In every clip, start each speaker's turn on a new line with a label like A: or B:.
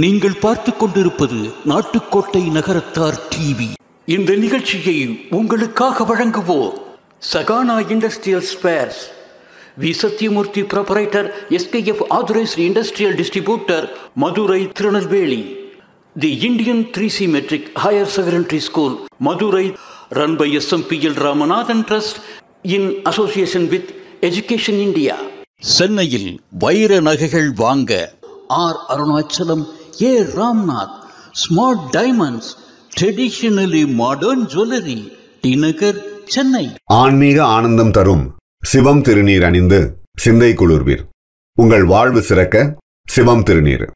A: நீங்கள் பார்த்து கொண்டிருப்பது நாட்டுக்கோட்டை நகரத்தார் டிவி. இந்த நிகழ்ச்சியை உங்களுக்காக வழங்குவோர் Sahana industrial spares, V Sathyamoorthy proprietor, SKF authorised industrial distributor, Madurai, Tirunelveli. The Indian 3C matric higher secondary school, Madurai, run by SMPL Ramanathan trust in association with education India. சென்னையில் வைர நகைகள் வாங்க R Arunachalam, A Ramnath, smart diamonds, traditionally modern jewellery, T Nagar, Chennai.
B: ஆன்மீக ஆனந்தம் தரும் சிவம் திருநீர் அணிந்து சிந்தை குளிர்வீர். உங்கள் வாழ்வு சிறக்க சிவம் திருநீர்.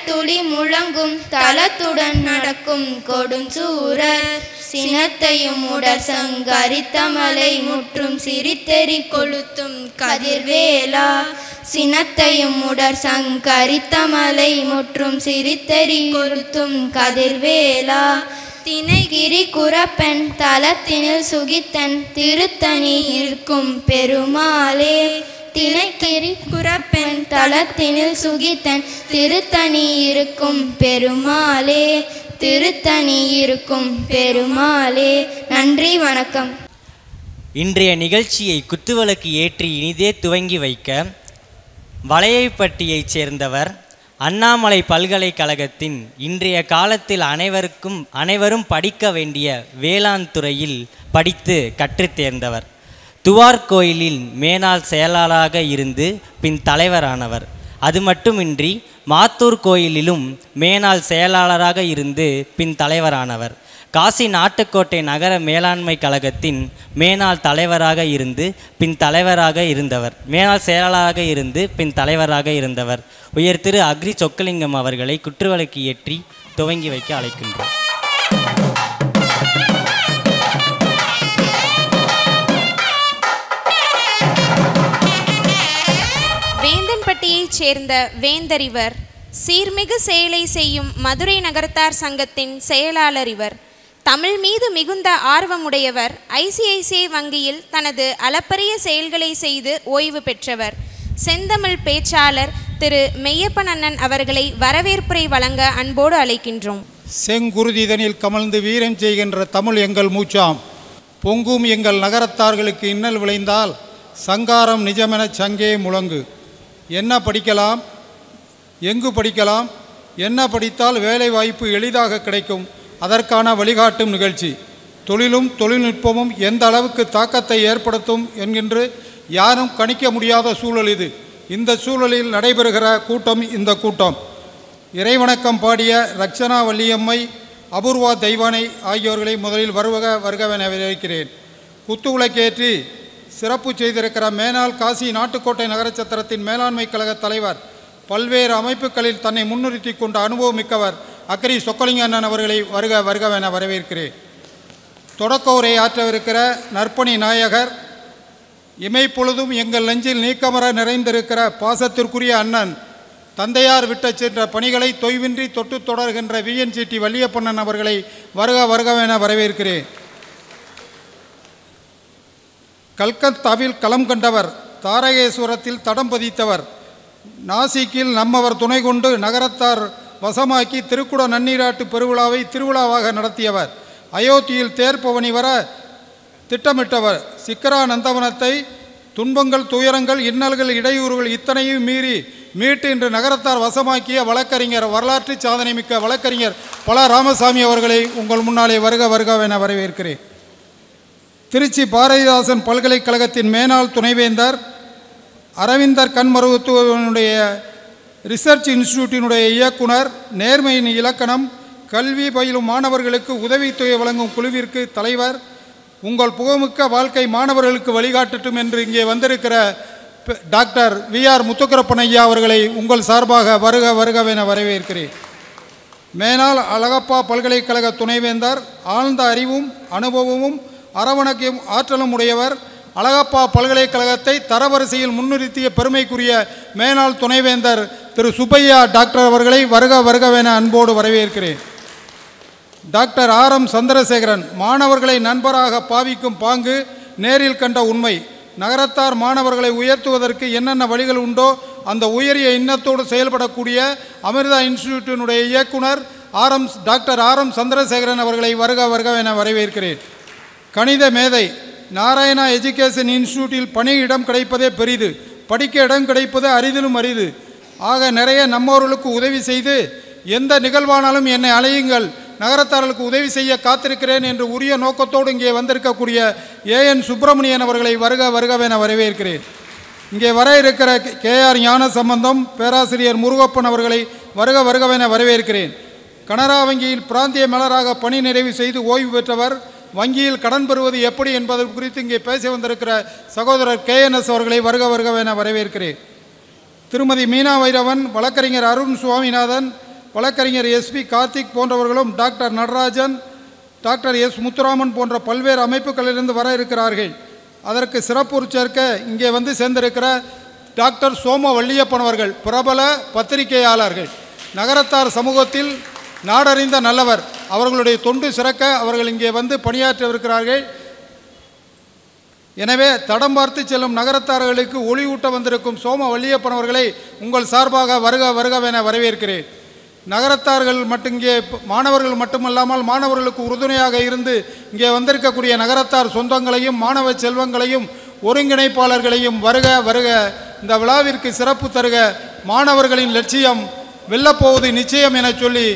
C: துளி முழங்கும் தளத்துடன் நடக்கும் கொடுஞ்சூரர், சினத்தையும் உடற் சங்கரித்தமலை முற்றும் சிரித்தெறி கொளுத்தும் கதிர்வேலா, சினத்தையும் உடற் சங்கரித்தமலை முற்றும் சிரித்தெறி கொளுத்தும் கதிர்வேலா, தினைகிரி குரப்பெண் தலத்தினில் சுகித்தன் திருத்தணி இருக்கும் பெருமாளே, தினைகிரி குரப்பெண் தலத்தினில் சுகித்தன் திருத்தணி இருக்கும் பெருமாளே, திருத்தணி இருக்கும் பெருமாளே. நன்றி, வணக்கம்.
D: இன்றைய நிகழ்ச்சியை குத்துவிளக்கு ஏற்றி இனிதே துவங்கி வைக்க வளையப்பட்டியைச் சேர்ந்தவர், அண்ணாமலை பல்கலைக்கழகத்தின் இன்றைய காலத்தில் அனைவரும் படிக்க வேண்டிய வேளாண் துறையில் படித்து கற்றுத் தேர்ந்தவர். துவார் கோயிலில் மேனாள் செயலாளராக இருந்து பின் தலைவரானவர். அது மட்டுமின்றி மாத்தூர் கோயிலிலும் மேனாள் செயலாளராக இருந்து பின் தலைவரானவர். காசி நாட்டுக்கோட்டை நகர மேலாண்மை கழகத்தின் மேனாள் தலைவராக இருந்து பின் தலைவராக இருந்தவர். மேனாள் செயலாளராக இருந்து பின் தலைவராக இருந்தவர் உயர் திரு அக்ரி சொக்கலிங்கம் அவர்களை குற்றுவிளக்கு ஏற்றி துவங்கி வைக்க அழைக்கின்றோம்.
E: வேந்தன்பட்டியைச் சேர்ந்த வேந்தரிவர், சீர்மிகு செயலை செய்யும் மதுரை நகரத்தார் சங்கத்தின் செயலாளர் இவர். தமிழ் மீது மிகுந்த ஆர்வமுடையவர். ICICI வங்கியில் தனது அளப்பரிய செயல்களை செய்து ஓய்வு பெற்றவர். செந்தமிழ் பேச்சாளர் திரு மெய்யப்பன் அண்ணன் அவர்களை வரவேற்புரை வழங்க அன்போடு அழைக்கின்றோம்.
F: செங்குருதிதனில் கமழ்ந்து வீரம் செய்கின்ற தமிழ் எங்கள் மூச்சாம், பொங்கும் எங்கள் நகரத்தார்களுக்கு இன்னல் விளைந்தால் சங்காரம் நிஜமெனச் சங்கே முழங்கு. என்ன படிக்கலாம், எங்கு படிக்கலாம், என்ன படித்தால் வேலை வாய்ப்பு எளிதாக கிடைக்கும், அதற்கான வழிகாட்டும் நிகழ்ச்சி. தொழிலும் தொழில்நுட்பமும் எந்த அளவுக்கு தாக்கத்தை ஏற்படுத்தும் என்கின்ற யாரும் கணிக்க முடியாத சூழல் இது. இந்த சூழலில் நடைபெறுகிற கூட்டம் இந்த கூட்டம். இறைவணக்கம் பாடிய ரக்ஷனா வள்ளியம்மை, அபூர்வா தெய்வானை ஆகியோர்களை முதலில் வருகவென வரவேற்கிறேன். குத்துவிளக்கேற்றி சிறப்பு செய்திருக்கிற மேனாள் காசி நாட்டுக்கோட்டை நகரச்சத்திரத்தின் மேலாண்மை கழக தலைவர், பல்வேறு அமைப்புகளில் தன்னை முன்னிறுத்தி கொண்ட அனுபவம் மிக்கவர் அக்கரி சொக்கலிங்கண்ணன் அவர்களை வருகவென வரவேற்கிறேன். தொடக்க உரை ஆற்றவிருக்கிற நற்பணி நாயகர், இமைப்பொழுதும் எங்கள் நெஞ்சில் நீக்கமர நிறைந்திருக்கிற பாசத்திற்குரிய அண்ணன், தந்தையார் விட்டு சென்ற பணிகளை தொய்வின்றி தொட்டு தொடர்கின்ற VNCT வள்ளியப்பண்ணன் அவர்களை வருகவென வரவேற்கிறேன். கல்கத்தாவில் களம் கண்டவர், தாரகேஸ்வரத்தில் தடம் பதித்தவர், நாசிக்கில் நம்மவர் துணை கொண்டு நகரத்தார் வசமாக்கி திருக்குட நன்னீராட்டு பெருவிழாவை திருவிழாவாக நடத்தியவர், அயோத்தியில் தேர்ப்பவனி வர திட்டமிட்டவர், சிக்கரா நந்தவனத்தை துன்பங்கள், துயரங்கள், இன்னல்கள், இடையூறுகள் இத்தனையும் மீட்டு இன்று நகரத்தார் வசமாக்கிய வழக்கறிஞர், வரலாற்று சாதனை மிக்க வழக்கறிஞர் பல ராமசாமி அவர்களை உங்கள் முன்னாலே வருகவென வரவேற்கிறேன். திருச்சி பாரதிதாசன் பல்கலைக்கழகத்தின் மேனாள் துணைவேந்தர், அரவிந்தர் கண் மருத்துவனுடைய ரிசர்ச் இன்ஸ்டிடியூட்டினுடைய இயக்குனர், நேர்மையின் இலக்கணம், கல்வி பயிலும் மாணவர்களுக்கு உதவித்தொகை வழங்கும் குழுவிற்கு தலைவர், உங்கள் புகழ்மிக்க வாழ்க்கை மாணவர்களுக்கு வழிகாட்டட்டும் என்று இங்கே வந்திருக்கிற டாக்டர் VR முத்துக்குரப்பன் ஐயா அவர்களை உங்கள் சார்பாக வருகவென வரவேற்கிறேன். மேனாள் அழகப்பா பல்கலைக்கழக துணைவேந்தர் ஆழ்ந்த அறிவும் அனுபவமும் அரவணைக்கும் ஆற்றலும் உடையவர். அழகப்பா பல்கலைக்கழகத்தை தரவரிசையில் முன்னிறுத்திய பெருமைக்குரிய மேனாள் துணைவேந்தர் திரு சுப்பையா டாக்டர் அவர்களை வருக வருகவென அன்போடு வரவேற்கிறேன். Doctor RM. சந்திரசேகரன் மாணவர்களை நண்பராக பாவிக்கும் பாங்கு நேரில் கண்ட உண்மை. நகரத்தார் மாணவர்களை உயர்த்துவதற்கு என்னென்ன வழிகள் உண்டோ அந்த உயரிய எண்ணத்தோடு செயல்படக்கூடிய அமிர்தா இன்ஸ்டிடியூட்டினுடைய இயக்குனர் டாக்டர் ஆர்.எம். சந்திரசேகரன் அவர்களை வருக வருகவென வரவேற்கிறேன். கணித மேதை. நாராயணா எஜுகேஷன் இன்ஸ்டிடியூட்டில் பணியிடம் கிடைப்பதே பெரிது, படிக்க இடம் கிடைப்பது அரிதிலும் அரிது. ஆக நிறைய நம்மவர்களுக்கு உதவி செய்து எந்த நிகழ்வானாலும் என்னை அழையுங்கள், நகரத்தார்களுக்கு உதவி செய்ய காத்திருக்கிறேன் என்று உரிய நோக்கத்தோடு இங்கே வந்திருக்கக்கூடிய ஏஎன் சுப்பிரமணியன் அவர்களை வருக வருகவென வரவேற்கிறேன். இங்கே வர இருக்கிற கேஆர் ஞானசம்பந்தம், பேராசிரியர் முருகப்பன் அவர்களை வருக வருகவென வரவேற்கிறேன். கனரா வங்கியில் பிராந்திய மேலராக பணி நிறைவு செய்து ஓய்வு பெற்றவர். வங்கியில் கடன் பெறுவது எப்படி என்பது குறித்து இங்கே பேச வந்திருக்கிற சகோதரர் KNS அவர்களை வருக வருகவென வரவேற்கிறேன். திருமதி மீனா வைரவன், வழக்கறிஞர் அருண் சுவாமிநாதன், வழக்கறிஞர் SP கார்த்திக் போன்றவர்களும் doctor Natarajan, doctor S Muthuraman போன்ற பல்வேறு அமைப்புகளிலிருந்து வர இருக்கிறார்கள். அதற்கு சிறப்பு சேர்க்க இங்கே வந்து சேர்ந்திருக்கிற டாக்டர் சோம வள்ளியப்பன் அவர்கள் பிரபல பத்திரிகையாளர்கள், நகரத்தார் சமூகத்தில் நாடறிந்த நல்லவர். அவர்களுடைய தொண்டு சிறக்க அவர்கள் இங்கே வந்து பணியாற்றவிருக்கிறார்கள். எனவே தடம் பார்த்து செல்லும் நகரத்தார்களுக்கு ஒளியூட்ட வந்திருக்கும் சோம வள்ளியப்பன் அவர்களை உங்கள் சார்பாக வருக வருகவென வரவேற்கிறேன். நகரத்தார்கள் இங்கே மாணவர்கள் மட்டுமல்லாமல் மாணவர்களுக்கு உறுதுணையாக இருந்து இங்கே வந்திருக்கக்கூடிய நகரத்தார் சொந்தங்களையும் மாணவ செல்வங்களையும் ஒருங்கிணைப்பாளர்களையும் வருக வருக, இந்த விழாவிற்கு சிறப்பு தருக, மாணவர்களின் லட்சியம் வெல்லப்போவது நிச்சயம் என சொல்லி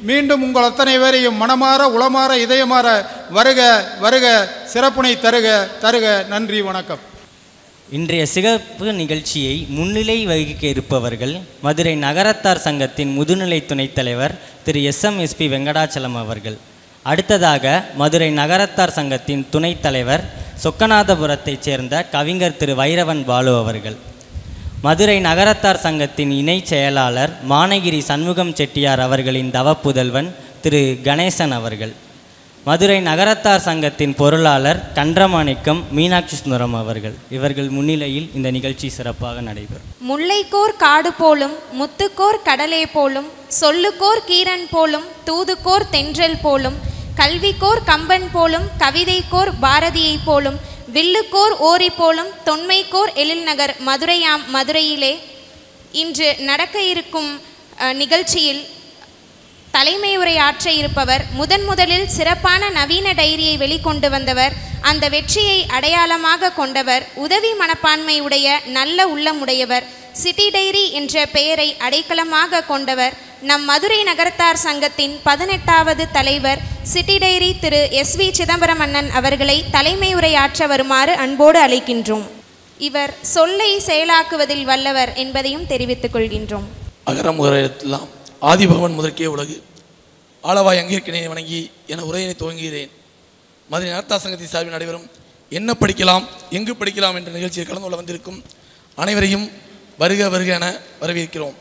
F: மீண்டும் உங்கள் அத்தனை பேரையும் மனமாற உளமாற இதயமாற வருக வருக, சிறப்புனை தருக தருக. நன்றி, வணக்கம்.
D: இன்றைய சிறப்பு நிகழ்ச்சியை முன்னிலை வகிக்க இருப்பவர்கள் மதுரை நகரத்தார் சங்கத்தின் முதுநிலை துணைத் தலைவர் திரு SMSP வெங்கடாச்சலம் அவர்கள். அடுத்ததாக மதுரை நகரத்தார் சங்கத்தின் துணைத் தலைவர் சொக்கநாதபுரத்தைச் சேர்ந்த கவிஞர் திரு வைரவன் பாலு அவர்கள். மதுரை நகரத்தார் சங்கத்தின் இணை செயலாளர் மானகிரி சண்முகம் செட்டியார் அவர்களின் தவப்புதல்வன் திரு கணேசன் அவர்கள். மதுரை நகரத்தார் சங்கத்தின் பொருளாளர் கன்றமாணிக்கம் மீனாட்சி சுந்தரம் அவர்கள். இவர்கள் முன்னிலையில் இந்த நிகழ்ச்சி சிறப்பாக நடைபெறும்.
E: முல்லைக்கோர் காடு போலும், முத்துக்கோர் கடலே போலும், சொல்லுக்கோர் கீரன் போலும், தூதுக்கோர் தென்றல் போலும், கல்விக்கோர் கம்பன் போலும், கவிதைக்கோர் பாரதியை போலும், வில்லுக்கோர் ஓரி போலும், தொன்மைக்கோர் எழில்நகர் மதுரையாம் மதுரையிலே இன்று நடக்க இருக்கும் நிகழ்ச்சியில் தலைமை உரை ஆற்ற இருப்பவர் முதலில் சிறப்பான நவீன டைரியை வெளிக்கொண்டு வந்தவர், அந்த வெற்றியை அடையாளமாக கொண்டவர், உதவி மனப்பான்மை உடைய நல்ல உள்ளமுடையவர், சிட்டி டைரி என்ற பெயரை அடைக்கலமாக கொண்டவர், நம் மதுரை நகரத்தார் சங்கத்தின் 18வது தலைவர் சிட்டி டைரி திரு SV சிதம்பரம் அண்ணன் அவர்களை தலைமை உரை ஆற்ற வருமாறு அன்போடு அழைக்கின்றோம். இவர் சொல்லை செயலாக்குவதில் வல்லவர் என்பதையும் தெரிவித்துக் கொள்கின்றோம்.
G: அகரமுகரெல்லாம் ஆதிபகவன் முதற்கே உலகு ஆளவாய் அங்கேற்கினை வணங்கி என உரையினை துவங்குகிறேன். மதுரை நகரத்தார் சங்கத்தின் சார்பில் நடைபெறும் என்ன படிக்கலாம் எங்கு படிக்கலாம் என்ற நிகழ்ச்சியில் கலந்து கொள்ள வந்திருக்கும் அனைவரையும் வருக வருக என வரவேற்கிறோம்.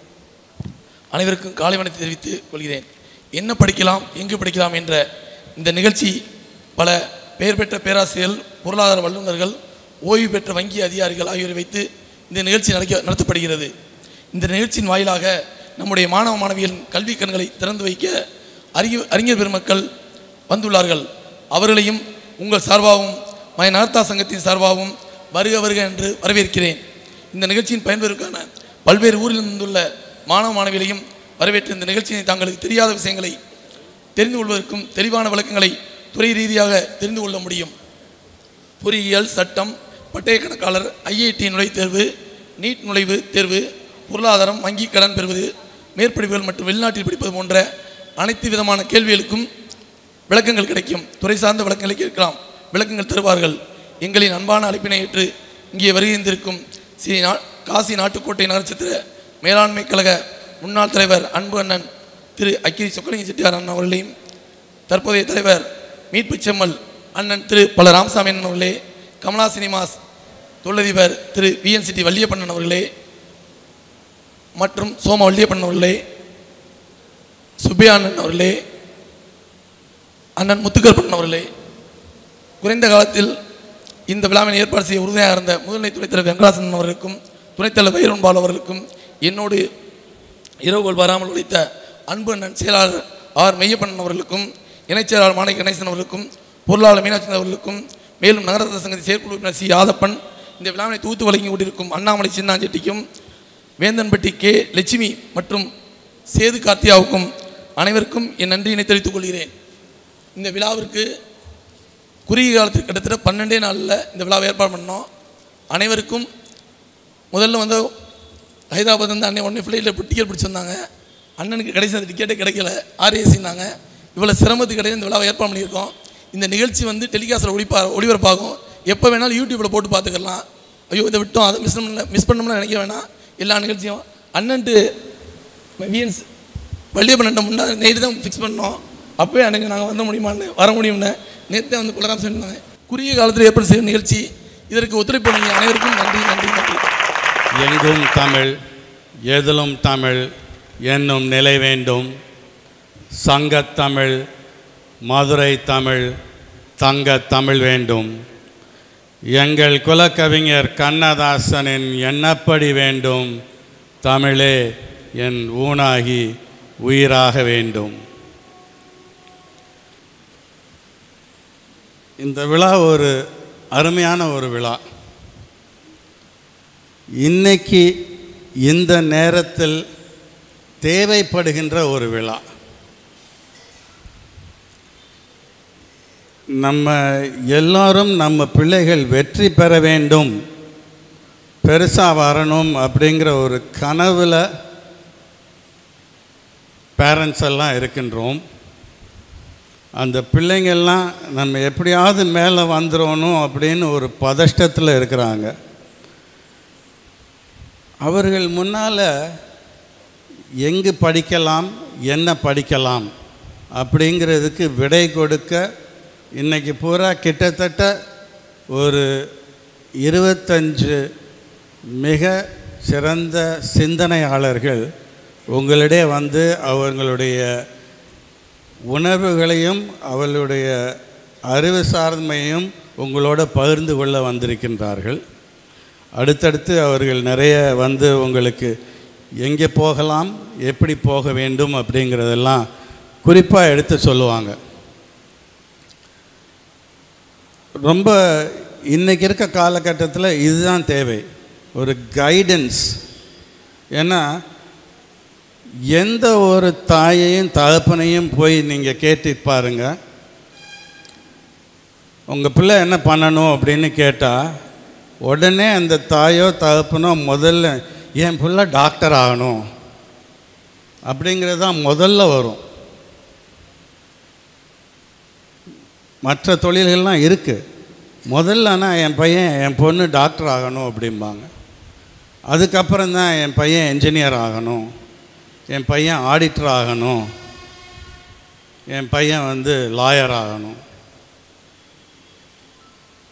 G: அனைவருக்கும் காலை வணக்கத்தை தெரிவித்துக் கொள்கிறேன். என்ன படிக்கலாம் எங்கு படிக்கலாம் என்ற இந்த நிகழ்ச்சி பல பெயர் பெற்ற பேராசிரியர்கள், பொருளாதார வல்லுநர்கள், ஓய்வு பெற்ற வங்கி அதிகாரிகள் ஆகியோரை வைத்து இந்த நிகழ்ச்சி நடத்தப்படுகிறது. இந்த நிகழ்ச்சியின் வாயிலாக நம்முடைய மாணவ மாணவிகளின் கல்வி கண்களை திறந்து வைக்க அறிஞர் பெருமக்கள் வந்துள்ளார்கள். அவர்களையும் உங்கள் சார்பாகவும் மதுரை நகரத்தார் சங்கத்தின் சார்பாகவும் வருக வருக என்று வரவேற்கிறேன். இந்த நிகழ்ச்சியின் பயன்பெறுவதற்கான பல்வேறு ஊரில் இருந்துள்ள மாணவ மாணவிகளையும் வரவேற்று இந்த நிகழ்ச்சியை தாங்களுக்கு தெரியாத விஷயங்களை தெரிந்து கொள்வதற்கும் தெளிவான விளக்கங்களை துறை ரீதியாக தெரிந்து கொள்ள முடியும். பொறியியல், சட்டம், பட்டய கணக்காளர், IIT நுழைவுத் தேர்வு, நீட் நுழைவு தேர்வு, பொருளாதாரம், வங்கி கடன் பெறுவது, மேற்படிப்புகள் மற்றும் வெளிநாட்டில் படிப்பது போன்ற அனைத்து விதமான கேள்விகளுக்கும் விளக்கங்கள் கிடைக்கும். துறை சார்ந்த விளக்கங்களை கேட்கலாம், விளக்கங்கள் தருவார்கள். எங்களின் அன்பான அழைப்பினை ஏற்று இங்கே வருகின்றிருக்கும் ஸ்ரீ காசி நாட்டுக்கோட்டை நகரச்சத்திர மேலாண்மை கழக முன்னாள் தலைவர் அன்பு அண்ணன் திரு அக்கிரி சொக்கலிங்க செட்டியார் அண்ணன் அவர்களையும், தற்போதைய தலைவர் மீட்பு செம்மல் அண்ணன் திரு பல ராமசாமி அண்ணன் அவர்களே, கமலா சினிமாஸ் தொழிலதிபர் திரு VNCT வள்ளியப்பண்ணன் அவர்களே மற்றும் சோம வள்ளியப்பண்ணன் அவர்களே, சுப்பையா அண்ணன் அவர்களே, அண்ணன் முத்துக்கருப்பண்ணன் அவர்களே, குறைந்த காலத்தில் இந்த விழாவினை ஏற்பாடு செய்ய உறுதியாக இருந்த முதல்நிலை துணைத் தலைவர் வெங்கடாசன் அவர்களுக்கும் துணைத் தலைவர் வைரன்பால் அவர்களுக்கும் என்னோடு இரவுகள் வராமல் உழைத்த அன்பு அண்ணன் செயலாளர் ஆர் மெய்யப்பண்ணன் அவர்களுக்கும் இணைச் செயலாளர் மாணிக்க கணேசன் அவர்களுக்கும் பொருளாளர் மீனாட்சி அவர்களுக்கும் மேலும் நகரத்தார் சங்கத்தின் செயற்குழு உறுப்பினர் சி யாதப்பன், இந்த விழாவினை தொகுத்து வழங்கி கொண்டிருக்கும் அண்ணாமலை சின்னாஞ்செட்டிக்கும் வேந்தன்பட்டி கே லட்சுமி மற்றும் சேது கார்த்தியாவுக்கும் அனைவருக்கும் என் நன்றியினை தெரிவித்துக் கொள்கிறேன். இந்த விழாவிற்கு குறுகிய காலத்தில் கிட்டத்தட்ட 12 நாளில் இந்த விழாவை ஏற்பாடு பண்ணோம். அனைவருக்கும் முதல்ல வந்து ஹைதராபாத் வந்து அண்ணன் உடனே ஃப்ளைட்டில் டிக்கெட் பிடிச்சிருந்தாங்க. அண்ணனுக்கு கடைசி அந்த டிக்கெட்டே கிடைக்கல, ஆர்ஏசின்னாங்க. இவ்வளோ சிரமத்துக்கு கிடையாது இந்த விழாவை ஏற்பாடு பண்ணியிருக்கோம். இந்த நிகழ்ச்சி வந்து டெலிகாஸ்ட்டில் ஒளிபரப்பாகும். எப்போ வேணாலும் யூடியூப்பில் போட்டு பார்த்துக்கலாம். ஐயோ இதை விட்டோம், அதை மிஸ் பண்ணோம்னா நினைக்க வேணாம். எல்லா நிகழ்ச்சியும் அண்ணன்ட்டு விஎன்ஸ் வள்ளியப்பண்ணன் முன்னாடி நைட்டு தான் ஃபிக்ஸ் பண்ணோம். அப்போயே அன்றைக்கி நாங்கள் வர முடியும்னு நேற்றே வந்து குலராம் சொன்னாங்க. குறுகிய காலத்தில் ஏற்பாடு செய்யும் நிகழ்ச்சி, இதற்கு ஒத்துழைப்பு நீங்கள் அனைவருக்கும் நன்றி நன்றி நன்றி.
H: எங்கும் தமிழ் எதிலும் தமிழ் என்னும் நிலை வேண்டும். சங்கத்தமிழ் மதுரை தமிழ் தங்க தமிழ் வேண்டும். எங்கள் குலக்கவிஞர் கண்ணதாசனின் எண்ணப்படி வேண்டும். தமிழே என் ஊனாகி உயிராக வேண்டும். இந்த விழா ஒரு அருமையான ஒரு விழா. இன்னைக்கு இந்த நேரத்தில் தேவைப்படுகின்ற ஒரு விழா. நம்ம எல்லாரும் நம்ம பிள்ளைகள் வெற்றி பெற வேண்டும், பெருசாக வரணும் அப்படிங்கிற ஒரு கனவில் பேரண்ட்ஸ் எல்லாம் இருக்கின்றோம். அந்த பிள்ளைங்கள்லாம் நம்ம எப்படியாவது மேலே வந்துடணும் அப்படின்னு ஒரு பதஷ்டத்தில் இருக்கிறாங்க. அவர்கள் முன்னால் எங்கு படிக்கலாம், என்ன படிக்கலாம் அப்படிங்கிறதுக்கு விடை கொடுக்க இன்றைக்கி பூரா கிட்டத்தட்ட ஒரு 25 மிக சிறந்த சிந்தனையாளர்கள் உங்களிடையே வந்து அவங்களுடைய உணர்வுகளையும் அவர்களுடைய அறிவு சார்மையும் உங்களோட பகிர்ந்து கொள்ள வந்திருக்கின்றார்கள். அடுத்தடுத்து அவர்கள் நிறைய வந்து உங்களுக்கு எங்கே போகலாம், எப்படி போக வேண்டும் அப்படிங்கிறதெல்லாம் குறிப்பாக எடுத்து சொல்லுவாங்க. ரொம்ப இன்றைக்கி இருக்க காலகட்டத்தில் இதுதான் தேவை, ஒரு கைடன்ஸ். ஏன்னா எந்த ஒரு தாயையும் தகப்பனையும் போய் நீங்கள் கேட்டு பாருங்கள், உங்கள் பிள்ளை என்ன பண்ணணும் அப்படின்னு கேட்டால் உடனே அந்த தாயோ தகப்பனோ முதல்ல என் பிள்ளை டாக்டர் ஆகணும் அப்படிங்கிறது தான் முதல்ல வரும். மற்ற தொழில்கள்லாம் இருக்குது, முதல்லனா என் பையன் என் பொண்ணு டாக்டர் ஆகணும் அப்படிம்பாங்க. அதுக்கப்புறம் தான் என் பையன் என்ஜினியர் ஆகணும், என் பையன் ஆடிட்டர் ஆகணும், என் பையன் வந்து லாயர் ஆகணும்.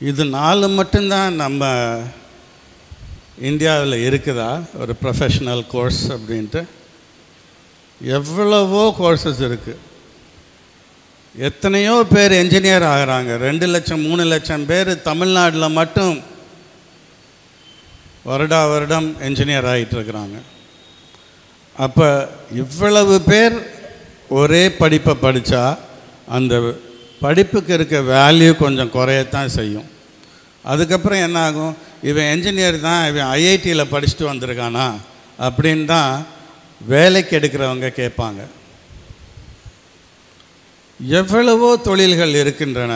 H: இது 4 மட்டும்தான் நம்ம இந்தியாவில் இருக்குதா ஒரு ப்ரொஃபஷ்னல் கோர்ஸ் அப்படின்ட்டு? எவ்வளவோ கோர்சஸ் இருக்குது. எத்தனையோ பேர் என்ஜினியர் ஆகிறாங்க. 2 லட்சம் 3 லட்சம் பேர் தமிழ்நாட்டில் மட்டும் வருடம் என்ஜினியர் ஆகிட்டுருக்குறாங்க. அப்போ இவ்வளவு பேர் ஒரே படிப்பை படித்தா அந்த படிப்புக்கு இருக்க வேல்யூ கொஞ்சம் குறையத்தான் செய்யும். அதுக்கப்புறம் என்ன ஆகும், இவன் என்ஜினியர் தான், இவன் ஐஐடியில் படிச்சுட்டு வந்திருக்கானா அப்படின்னு தான் வேலைக்கு எடுக்கிறவங்க கேட்பாங்க. எவ்வளவோ தொழில்கள் இருக்கின்றன.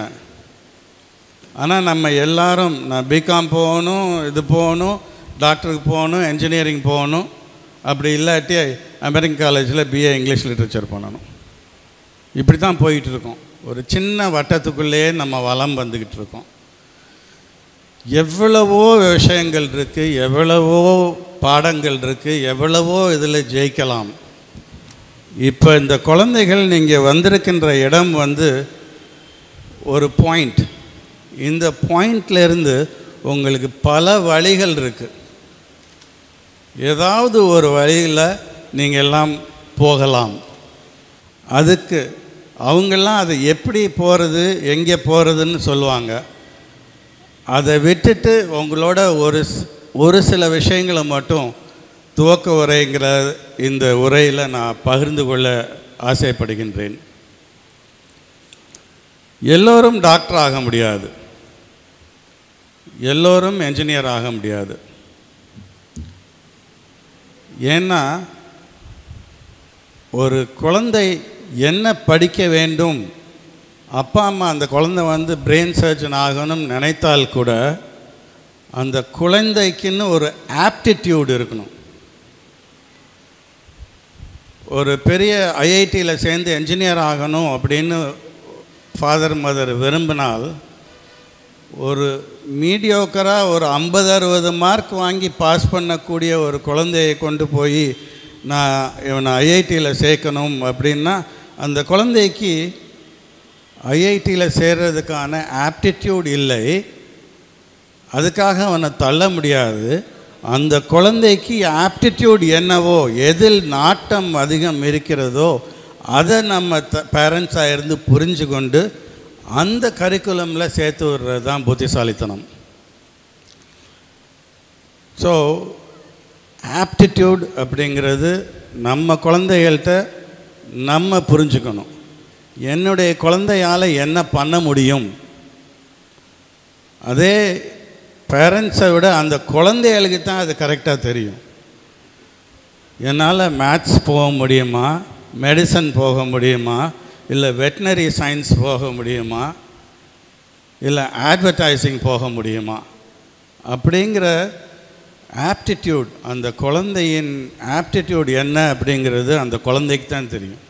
H: ஆனால் நம்ம எல்லாரும் நான் பிகாம் போகணும், இது போகணும், டாக்டருக்கு போகணும், என்ஜினியரிங் போகணும், அப்படி இல்லாட்டி அமெரிக்கன் காலேஜில் பிஏ இங்கிலீஷ் லிட்ரேச்சர் பண்ணணும், இப்படி தான் போயிட்டுருக்கோம். ஒரு சின்ன வட்டத்துக்குள்ளேயே நம்ம வளம் வந்துக்கிட்டு இருக்கோம். எவ்வளவோ விஷயங்கள் இருக்குது, எவ்வளவோ பாடங்கள் இருக்குது, எவ்வளவோ இதில் ஜெயிக்கலாம். இப்போ இந்த குழந்தைகள் நீங்கள் வந்திருக்கின்ற இடம் வந்து ஒரு பாயிண்ட். இந்த பாயிண்ட்லேருந்து உங்களுக்கு பல வழிகள் இருக்குது. ஏதாவது ஒரு வழியில் நீங்கள் எல்லாம் போகலாம். அதுக்கு அவங்கெல்லாம் அது எப்படி போகிறது எங்கே போகிறதுன்னு சொல்லுவாங்க. அதை விட்டுட்டு உங்களோட ஒரு சில விஷயங்களை மட்டும் துவக்க உரைங்கிற இந்த உரையில் நான் பகிர்ந்து கொள்ள ஆசைப்படுகின்றேன். எல்லோரும் டாக்டர் ஆக முடியாது, எல்லோரும் என்ஜினியர் ஆக முடியாது. ஏன்னா ஒரு குழந்தை என்ன படிக்க வேண்டும், அப்பா அம்மா அந்த குழந்தை வந்து பிரெயின் சர்ஜன் ஆகணும்னு நினைத்தால் கூட அந்த குழந்தைக்குன்னு ஒரு ஆப்டிடியூட் இருக்கணும். ஒரு பெரிய ஐஐடியில் சேர்ந்து என்ஜினியர் ஆகணும் அப்படின்னு ஃபாதர் மதர் விரும்பினால் ஒரு மீடியோக்கராக ஒரு 50-60 மார்க் வாங்கி பாஸ் பண்ணக்கூடிய ஒரு குழந்தையை கொண்டு போய் நான் இவனை ஐஐடியில் சேர்க்கணும் அப்படின்னா அந்த குழந்தைக்கு ஐஐடியில் சேர்றதுக்கான ஆப்டிடியூட் இல்லை. அதுக்காக அவனை தள்ள முடியாது. அந்த குழந்தைக்கு ஆப்டிடியூட் என்னவோ, எதில் நாட்டம் அதிகம் இருக்கிறதோ அதை நம்ம பேரண்ட்ஸாக இருந்து புரிஞ்சு கொண்டு அந்த கரிக்குலமில் சேர்த்து விடுறது தான் புத்திசாலித்தனம். ஸோ ஆப்டிடியூட் அப்படிங்கிறது நம்ம குழந்தைகள்கிட்ட நம்ம புரிஞ்சுக்கணும். என்னுடைய குழந்தையால் என்ன பண்ண முடியும், அதே பேரண்ட்ஸை விட அந்த குழந்தைகளுக்கு தான் அது கரெக்டாக தெரியும். என்னால் மேத்ஸ் போக முடியுமா, மெடிசன் போக முடியுமா, இல்லை வெட்டினரி சயின்ஸ் போக முடியுமா, இல்லை அட்வர்டைஸிங் போக முடியுமா அப்படிங்கிற ஆப்டிடியூட், அந்த குழந்தையின் ஆப்டிடியூட் என்ன அப்படிங்கிறது அந்த குழந்தைக்கு தான் தெரியும்.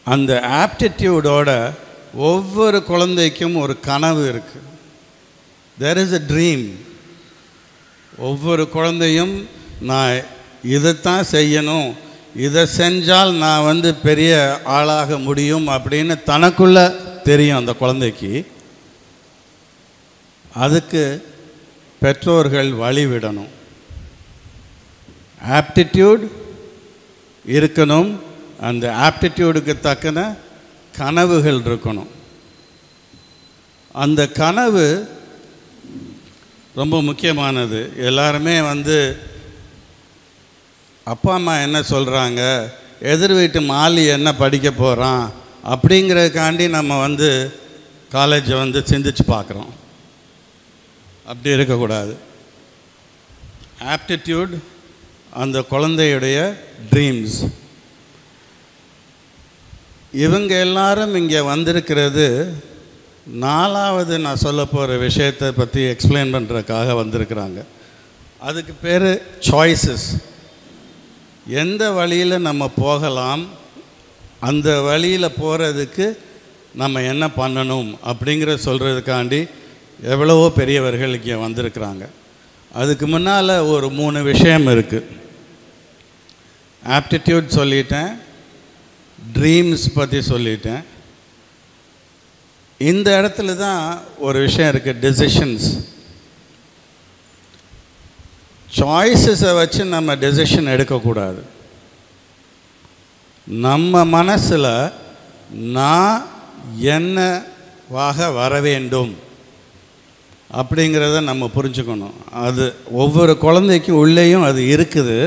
H: அந்த ஆப்டிடியூடோட ஒவ்வொரு குழந்தைக்கும் ஒரு கனவு இருக்குது. There is a dream. ஒவ்வொரு குழந்தையும் நான் இதைத்தான் செய்யணும், இதை செஞ்சால் நான் வந்து பெரிய ஆளாக முடியும் அப்படின்னு தனக்குள்ள தெரியும் அந்த குழந்தைக்கு. அதுக்கு பெற்றோர்கள் வழிவிடணும். ஆப்டிடியூட் இருக்கணும், அந்த ஆப்டிடியூடுக்கு தக்கன கனவுகள் இருக்கணும். அந்த கனவு ரொம்ப முக்கியமானது. எல்லாருமே வந்து அப்பா அம்மா என்ன சொல்கிறாங்க, எதிர் வீட்டு மாலி என்ன படிக்க போகிறான் அப்படிங்கிறதுக்காண்டி நம்ம வந்து காலேஜை வந்து சிந்திச்சு பார்க்குறோம். அப்படி இருக்கக்கூடாது. ஆப்டிடியூட் அந்த குழந்தையுடைய ட்ரீம்ஸ். இவங்க எல்லாரும் இங்கே வந்திருக்கிறது 4வது நான் சொல்ல போகிற விஷயத்தை பற்றி எக்ஸ்பிளைன் பண்ணுறதுக்காக வந்திருக்கிறாங்க. அதுக்கு பேர் சாய்ஸஸ். எந்த வழியில் நம்ம போகலாம், அந்த வழியில் போகிறதுக்கு நம்ம என்ன பண்ணணும் அப்படிங்கிற சொல்கிறதுக்காண்டி எவ்வளவோ பெரியவர்கள் இங்கே வந்திருக்கிறாங்க. அதுக்கு முன்னால் ஒரு 3 விஷயம் இருக்குது. ஆப்டிடியூட் சொல்லிட்டேன், ட்ரீம்ஸ் பற்றி சொல்லிட்டேன். இந்த இடத்துல தான் ஒரு விஷயம் இருக்குது, டெசிஷன்ஸ். சாய்ஸஸை வச்சு நம்ம டெசிஷன் எடுக்கக்கூடாது. நம்ம மனசில் நான் என்னவாக வர வேண்டும் அப்படிங்கிறத நம்ம புரிஞ்சுக்கணும். அது ஒவ்வொரு குழந்தைக்கும் உள்ளேயும் அது இருக்குது.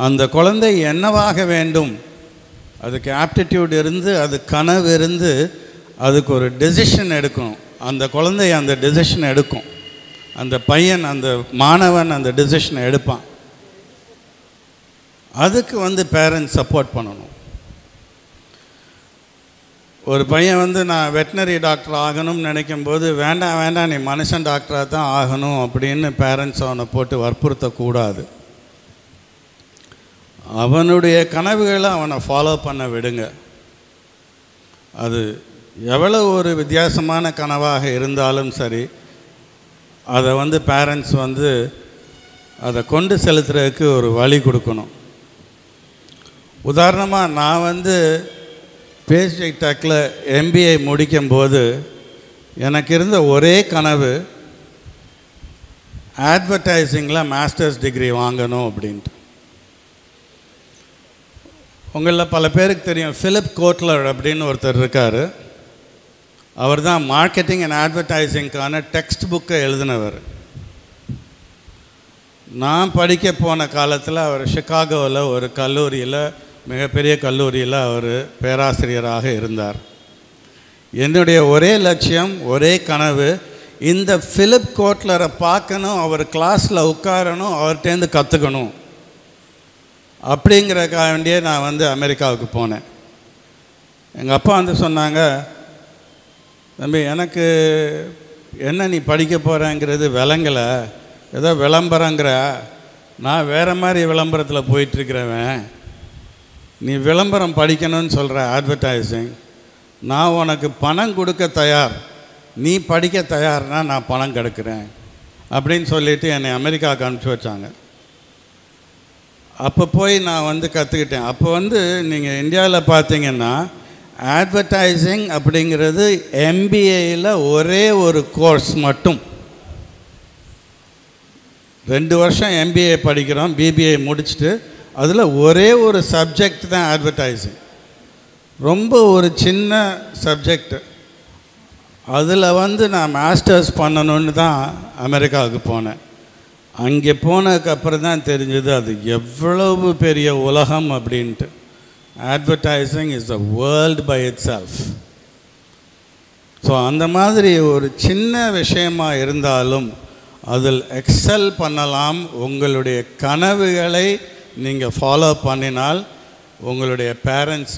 H: அந்த குழந்தை என்னவாக வேண்டும், அதுக்கு ஆப்டிடியூட் இருந்து, அது கனவு இருந்து, அதுக்கு ஒரு டெசிஷன் எடுக்கணும். அந்த குழந்தை அந்த டெசிஷன் எடுக்கும். அந்த பையன், அந்த மாணவன் அந்த டெசிஷனை எடுப்பான். அதுக்கு வந்து பேரண்ட்ஸ் சப்போர்ட் பண்ணணும். ஒரு பையன் வந்து நான் வெட்டினரி டாக்டர் ஆகணும்னு நினைக்கும்போது, வேண்டாம் வேண்டாம் நீ மனுஷன் டாக்டராக தான் ஆகணும் அப்படின்னு பேரண்ட்ஸ் அவனை போட்டு வற்புறுத்தக்கூடாது. அவனுடைய கனவுகளை அவனை ஃபாலோ பண்ண விடுங்க. அது எவ்வளோ ஒரு வித்தியாசமான கனவாக இருந்தாலும் சரி, அதை வந்து பேரண்ட்ஸ் வந்து அதை கொண்டு செலுத்துறதுக்கு ஒரு வழி கொடுக்கணும். உதாரணமாக நான் வந்து பேசிக் டெக்கில் MBA முடிக்கும்போது எனக்கு இருந்த ஒரே கனவு அட்வர்டைஸிங்கில் மாஸ்டர்ஸ் டிகிரி வாங்கணும் அப்படின்ட்டு. உங்களில் பல பேருக்கு தெரியும், ஃபிலிப் கோட்லர் அப்படின்னு ஒருத்தர் இருக்கார். அவர் தான் மார்க்கெட்டிங் அண்ட் அட்வர்டைஸிங்க்கான டெக்ஸ்ட் புக்கை எழுதினவர். நான் படிக்க போன காலத்தில் அவர் சிகாகோவில் ஒரு கல்லூரியில், மிகப்பெரிய கல்லூரியில் அவர் பேராசிரியராக இருந்தார். என்னுடைய ஒரே லட்சியம், ஒரே கனவு, இந்த ஃபிலிப் கோட்லரை பார்க்கணும், அவர் கிளாஸில் உட்காரணும், அவர்கிட்டேருந்து கற்றுக்கணும். அப்படிங்கிறக்காக வேண்டியே நான் அமெரிக்காவுக்கு போனேன். எங்கள் அப்பா சொன்னாங்க, தம்பி எனக்கு என்ன நீ படிக்க போகிறேங்கிறது விளங்கலை, ஏதோ விளம்பரங்கிற, நான் வேறு மாதிரி விளம்பரத்தில் போயிட்டுருக்கிறவன், நீ விளம்பரம் படிக்கணும்னு சொல்கிற, அட்வர்டைஸிங், நான் உனக்கு பணம் கொடுக்க தயார், நீ படிக்க தயார்னா நான் பணம் கெடுக்கிறேன் அப்படின்னு சொல்லிவிட்டு என்னை அமெரிக்காவுக்கு அனுப்பிச்சி வச்சாங்க. அப்போ போய் நான் கற்றுக்கிட்டேன். அப்போ நீங்கள் இந்தியாவில் பார்த்தீங்கன்னா அட்வர்டைஸிங் அப்படிங்கிறது MBAயில் ஒரே ஒரு கோர்ஸ் மட்டும். 2 வருஷம் MBA படிக்கிறோம், BBA முடிச்சுட்டு அதில் ஒரே ஒரு சப்ஜெக்ட் தான் அட்வர்டைஸிங். ரொம்ப ஒரு சின்ன சப்ஜெக்ட். அதில் நான் மாஸ்டர்ஸ் பண்ணணுன்னு தான் அமெரிக்காவுக்கு போனேன். அங்கே போனதுக்கப்புறம் தான் தெரிஞ்சது அது எவ்வளவு பெரிய உலகம் அப்படின்ட்டு. Advertising is a world by itself. So அந்த மாதிரி ஒரு சின்ன விஷயமாக இருந்தாலும் அதில் எக்ஸல் பண்ணலாம். உங்களுடைய கனவுகளை நீங்கள் ஃபாலோ பண்ணினால், உங்களுடைய பேரண்ட்ஸ்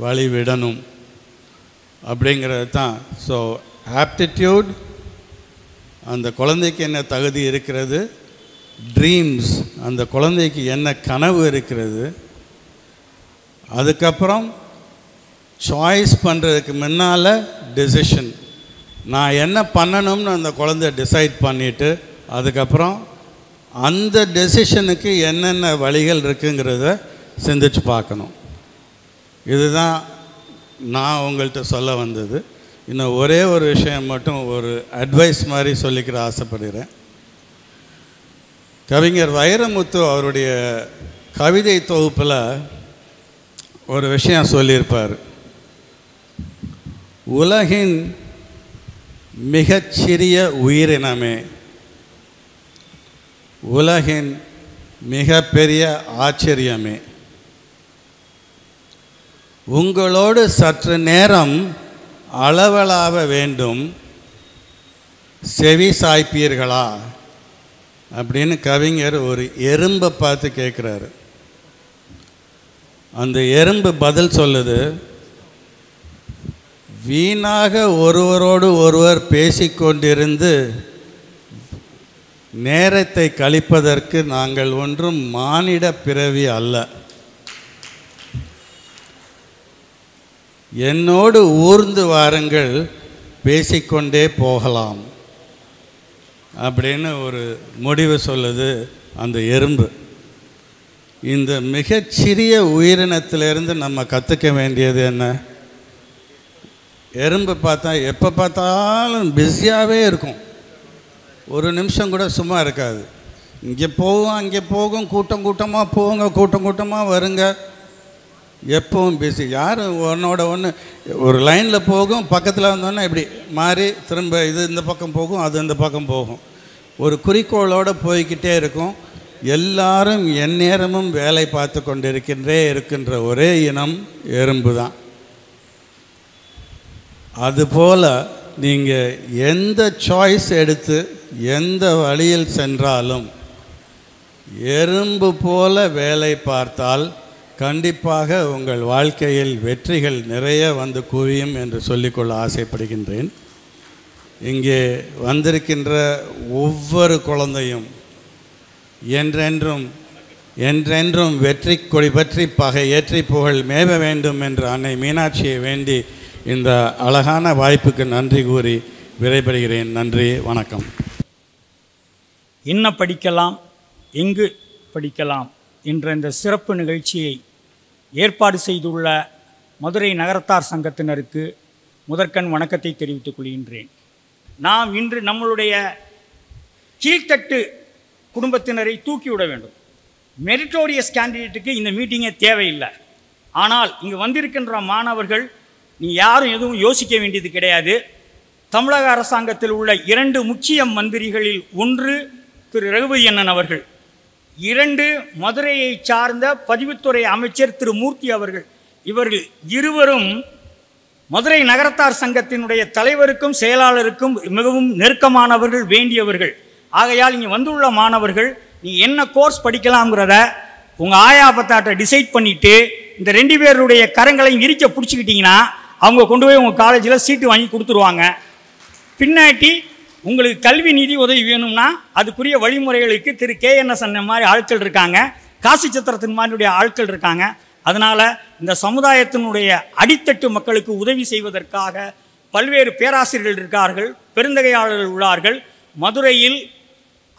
H: வழிவிடணும் அப்படிங்கிறது தான். ஸோ ஆப்டிடியூட், அந்த குழந்தைக்கு என்ன தகுதி இருக்கிறது, ட்ரீம்ஸ், அந்த குழந்தைக்கு என்ன கனவு இருக்கிறது, அதுக்கப்புறம் சாய்ஸ் பண்ணுறதுக்கு முன்னால் டெசிஷன், நான் என்ன பண்ணணும்னு அந்த குழந்தை டிசைட் பண்ணிவிட்டு அதுக்கப்புறம் அந்த டெசிஷனுக்கு என்னென்ன வழிகள் இருக்குங்கிறத சிந்திச்சு பார்க்கணும். இதுதான் நான் உங்கள்கிட்ட சொல்ல வந்தது. இன்னும் ஒரே ஒரு விஷயம் மட்டும், ஒரு அட்வைஸ் மாதிரி சொல்லிக்கிற ஆசைப்படுகிறேன். கவிஞர் வைரமுத்து அவருடைய கவிதை தொகுப்பில் ஒரு விஷயம் சொல்லியிருப்பார். உலகின் மிகச்சிறிய உயிரினமே, உலகின் மிகப்பெரிய ஆச்சரியமே, உங்களோடு சற்று நேரம் அளவலாவ வேண்டும், செவி சாய்ப்பீர்களா அப்படின்னு கவிஞர் ஒரு எறும்பை பார்த்து கேட்குறாரு. அந்த எறும்பு பதில் சொல்லுது, வீணாக ஒருவரோடு ஒருவர் பேசிக்கொண்டிருந்து நேரத்தை கழிப்பதற்கு நாங்கள் ஒன்றும் மானிட பிறவி அல்ல. என்னோடு ஊர்ந்து வாருங்கள், பேசிக்கொண்டே போகலாம் அப்படின்னு ஒரு முடிவு சொல்லுது அந்த எறும்பு. இந்த மிகச்சிறிய உயிரினத்திலிருந்து நம்ம கற்றுக்க வேண்டியது என்ன? எறும்பு பார்த்தா எப்போ பார்த்தாலும் பிஸியாகவே இருக்கும், ஒரு நிமிஷம் கூட சும்மா இருக்காது. இங்கே போகும் அங்கே போகும், கூட்டம் கூட்டமாக போங்க, கூட்டம் கூட்டமாக வருங்க, எப்பவும் பிஸி. யாரும் ஒன்றோட ஒன்று ஒரு லைனில் போகும், பக்கத்தில் வந்தோன்னே இப்படி மாறி திரும்ப இது இந்த பக்கம் போகும், அது இந்த பக்கம் போகும், ஒரு குறிக்கோளோடு போய்கிட்டே இருக்கும். எல்லாரும் எந்நேரமும் வேலை பார்த்து இருக்கின்ற ஒரே இனம் எறும்பு தான். அதுபோல் நீங்கள் எந்த சாய்ஸ் எடுத்து எந்த வழியில் சென்றாலும் எறும்பு போல வேலை பார்த்தால் கண்டிப்பாக உங்கள் வாழ்க்கையில் வெற்றிகள் நிறைய குவியும் என்று சொல்லிக்கொள்ள ஆசைப்படுகின்றேன். இங்கே வந்திருக்கின்ற ஒவ்வொரு குழந்தையும் என்றென்றும் வெற்றி கொடி பற்றி பகை ஏற்றி புகழ் மேவ வேண்டும் என்று அன்னை மீனாட்சியை வேண்டி இந்த அழகான வாய்ப்புக்கு நன்றி கூறி விடைபெறுகிறேன். நன்றி, வணக்கம்.
I: என்ன படிக்கலாம், எங்கு படிக்கலாம் என்ற இந்த சிறப்பு நிகழ்ச்சியை ஏற்பாடு செய்துள்ள மதுரை நகரத்தார் சங்கத்தினருக்கு முதற்கண் வணக்கத்தை தெரிவித்துக் கொள்கின்றேன். நாம் இன்று நம்மளுடைய கீழ்த்தட்டு குடும்பத்தினரை தூக்கிவிட வேண்டும். மெரிட்டோரியஸ் கேண்டிடேட்டுக்கு இந்த மீட்டிங்கே தேவையில்லை. ஆனால் இங்கே வந்திருக்கின்ற மாணவர்கள் நீ யாரும் எதுவும் யோசிக்க வேண்டியது கிடையாது. தமிழக அரசாங்கத்தில் உள்ள 2 முக்கிய மந்திரிகளில் ஒன்று திரு ரகுபதி அண்ணன் அவர்கள், 2 மதுரையை சார்ந்த பதிவுத்துறை அமைச்சர் திரு மூர்த்தி அவர்கள். இவர்கள் இருவரும் மதுரை நகரத்தார் சங்கத்தினுடைய தலைவருக்கும் செயலாளருக்கும் மிகவும் நெருக்கமானவர்கள், வேண்டியவர்கள். ஆகையால் இங்கே வந்துள்ள மாணவர்கள் நீ என்ன கோர்ஸ் படிக்கலாம்ங்கிறத உங்கள் ஆயா பத்தாட்டை டிசைட் பண்ணிவிட்டு இந்த 2 பேருடைய கரங்களையும் இறுக்க பிடிச்சிக்கிட்டிங்கன்னா அவங்க கொண்டு போய் உங்கள் காலேஜில் சீட்டு வாங்கி கொடுத்துருவாங்க. பின்னாடி உங்களுக்கு கல்வி நிதி உதவி வேணும்னா அதுக்குரிய வழிமுறைகளுக்கு திரு KNS அண்ணன் மாதிரி ஆட்கள் இருக்காங்க, காசி சத்திரத்தின் மாதிரியுடைய ஆட்கள் இருக்காங்க. அதனால் இந்த சமுதாயத்தினுடைய அடித்தட்டு மக்களுக்கு உதவி செய்வதற்காக பல்வேறு பேராசிரியர்கள் இருக்கார்கள், பெருந்தகையாளர்கள் உள்ளார்கள். மதுரையில்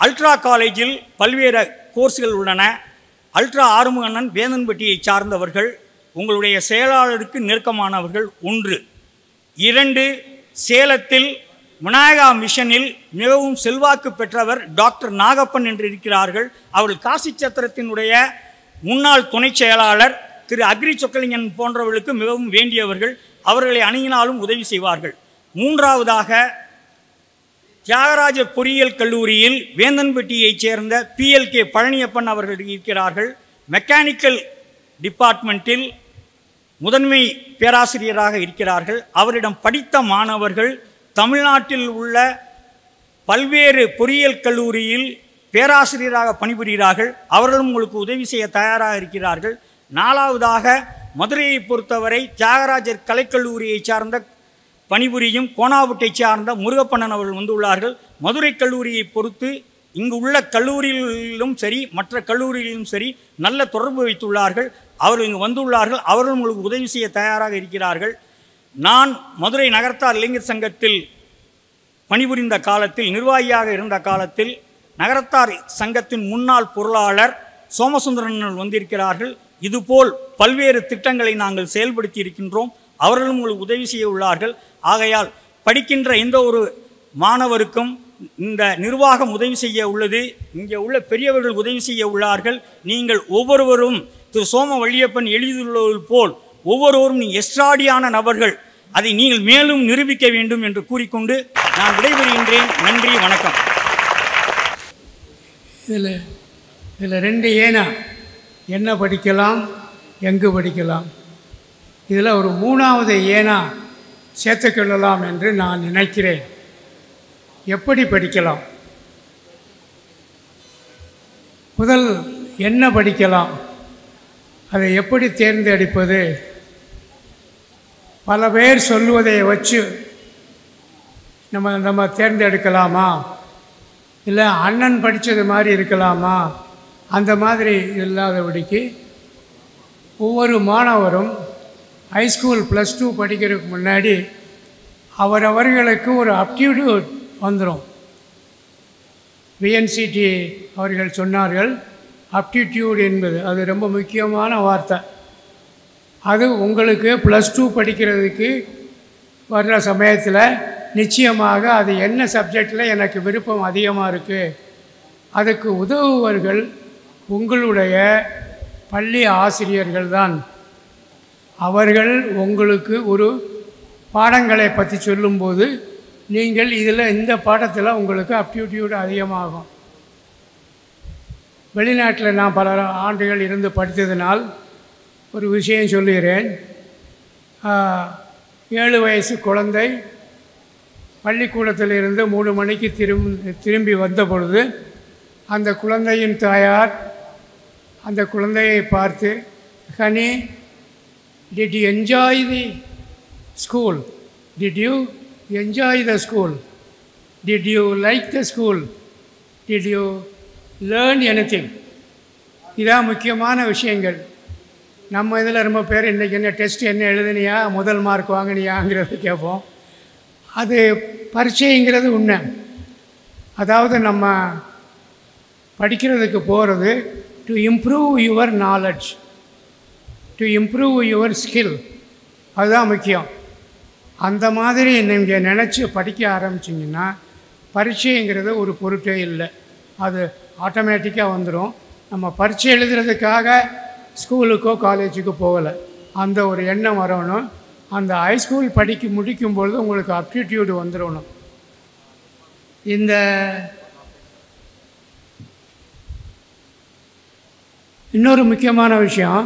I: அல்ட்ரா காலேஜில் பல்வேறு கோர்ஸ்கள் உள்ளன. அல்ட்ரா ஆறுமுகண்ணன் வேந்தன்பட்டியை சார்ந்தவர்கள், உங்களுடைய செயலாளருக்கு நெருக்கமானவர்கள் 1. 2 சேலத்தில் விநாயகா மிஷனில் மிகவும் செல்வாக்கு பெற்றவர் டாக்டர் நாகப்பன் என்று இருக்கிறார்கள். அவர்கள் காசி சத்திரத்தினுடைய முன்னாள் துணை செயலாளர் திரு அக்ரி சொக்கலிங்கன் போன்றவர்களுக்கு மிகவும் வேண்டியவர்கள். அவர்களை அணுகினாலும் உதவி செய்வார்கள். 3வதாக தியாகராஜ பொறியியல் கல்லூரியில் வேந்தன்பட்டியைச் சேர்ந்த PLK பழனியப்பன் அவர்கள் இருக்கிறார்கள். மெக்கானிக்கல் டிபார்ட்மெண்ட்டில் முதன்மை பேராசிரியராக இருக்கிறார்கள். அவரிடம் படித்த மாணவர்கள் தமிழ்நாட்டில் உள்ள பல்வேறு பொறியியல் கல்லூரியில் பேராசிரியராக பணிபுரிகிறார்கள். அவர்களும் உங்களுக்கு உதவி செய்ய தயாராக இருக்கிறார்கள். 4வதாக மதுரையை பொறுத்தவரை தியாகராஜர் கலைக்கல்லூரியை சார்ந்த பணிபுரியும் கோணாவுட்டை சார்ந்த முருகப்பண்ணன் அவர்கள் வந்துள்ளார்கள். மதுரை கல்லூரியை பொறுத்து இங்கு உள்ள கல்லூரியிலும் சரி மற்ற கல்லூரியிலும் சரி நல்ல தொடர்பு வைத்துள்ளார்கள். அவர்கள் இங்கு வந்துள்ளார்கள். அவர்கள் உங்களுக்கு உதவி செய்ய தயாராக இருக்கிறார்கள். நான் மதுரை நகரத்தார் இளைஞர் சங்கத்தில் பணிபுரிந்த காலத்தில், நிர்வாகியாக இருந்த காலத்தில், நகரத்தார் சங்கத்தின் முன்னாள் பொருளாளர் சோமசுந்தரன் வந்திருக்கிறார்கள். இதுபோல் பல்வேறு திட்டங்களை நாங்கள் செயல்படுத்தி இருக்கின்றோம். அவர்களும் உங்களுக்கு உதவி செய்ய உள்ளார்கள். ஆகையால் படிக்கின்ற எந்த ஒரு மாணவருக்கும் இந்த நிர்வாகம் உதவி செய்ய உள்ளது. இங்கே உள்ள பெரியவர்கள் உதவி செய்ய உள்ளார்கள். நீங்கள் ஒவ்வொருவரும் திரு சோம வள்ளியப்பன் எழுதியுள்ளது போல் ஒவ்வொருவரும் நீ எஸ்ட்ராடியான நபர்கள், அதை நீங்கள் மேலும் நிரூபிக்க வேண்டும் என்று கூறிக்கொண்டு நான் விடைபெறுகின்றேன். நன்றி, வணக்கம்.
J: இதில் 2 ஏனா என்ன படிக்கலாம், எங்கு படிக்கலாம், இதில் ஒரு 3வது ஏனா சேர்த்துக்கொள்ளலாம் என்று நான் நினைக்கிறேன். எப்படி படிக்கலாம்? முதல் என்ன படிக்கலாம், அதை எப்படி தேர்ந்தெடுப்பது? பல பேர் சொல்லுவதை வச்சு நம்ம தேர்ந்தெடுக்கலாமா, இல்லை அண்ணன் படித்தது மாதிரி இருக்கலாமா, அந்த மாதிரி இல்லாதபடிக்கு ஒவ்வொரு மாணவரும் ஹைஸ்கூல் +2 படிக்கிறதுக்கு முன்னாடி அவரவர்களுக்கு ஒரு அப்டிடியூட் வந்துடும். VNCT அவர்கள் சொன்னார்கள், அப்டிடியூட் என்பது அது ரொம்ப முக்கியமான வார்த்தை. அது உங்களுக்கு +2 படிக்கிறதுக்கு வர்ற சமயத்தில் நிச்சயமாக அது என்ன சப்ஜெக்டில் எனக்கு விருப்பம் அதிகமாக இருக்குது, அதுக்கு உதவுவர்கள் உங்களுடைய பள்ளி ஆசிரியர்கள் தான். அவர்கள் உங்களுக்கு ஒரு பாடங்களை பற்றி சொல்லும்போது நீங்கள் இதில் இந்த பாடத்தில் உங்களுக்கு அப்டிடியூட் அதிகமாகும். வெளிநாட்டில் நான் பல ஆண்டுகள் இருந்து படித்ததினால் ஒரு விஷயம் சொல்லுகிறேன். 7 வயசு குழந்தை பள்ளிக்கூடத்தில் இருந்து 3 மணிக்கு திரும்பி வந்த பொழுது அந்த குழந்தையின் தாயார் அந்த குழந்தையை பார்த்து, honey, did you enjoy the school, did you enjoy the school, did you like the school, did you learn anything? இதான் முக்கியமான விஷயங்கள். நம்ம இதில் ரொம்ப பேர் இன்றைக்கி என்ன டெஸ்ட் என்ன எழுதுனியா, முதல் மார்க் வாங்கினியாங்கிறது கேட்போம். அது பரீட்சைங்கிறது உண்மை. அதாவது நம்ம படிக்கிறதுக்கு போகிறது to improve your knowledge, to improve your skill, அதுதான் முக்கியம். அந்த மாதிரி நீங்கள் நினச்சி படிக்க ஆரம்பிச்சிங்கன்னா பரீட்சைங்கிறது ஒரு பொருட்டே இல்லை, அது ஆட்டோமேட்டிக்காக வந்துடும். நம்ம பரீட்சை எழுதுறதுக்காக ஸ்கூலுக்கோ காலேஜுக்கோ போகலை. அந்த ஒரு எண்ணம் வரணும். அந்த ஹைஸ்கூல் முடிக்கும்பொழுது உங்களுக்கு அப்டிடியூடு வந்துடணும். இந்த இன்னொரு முக்கியமான விஷயம்,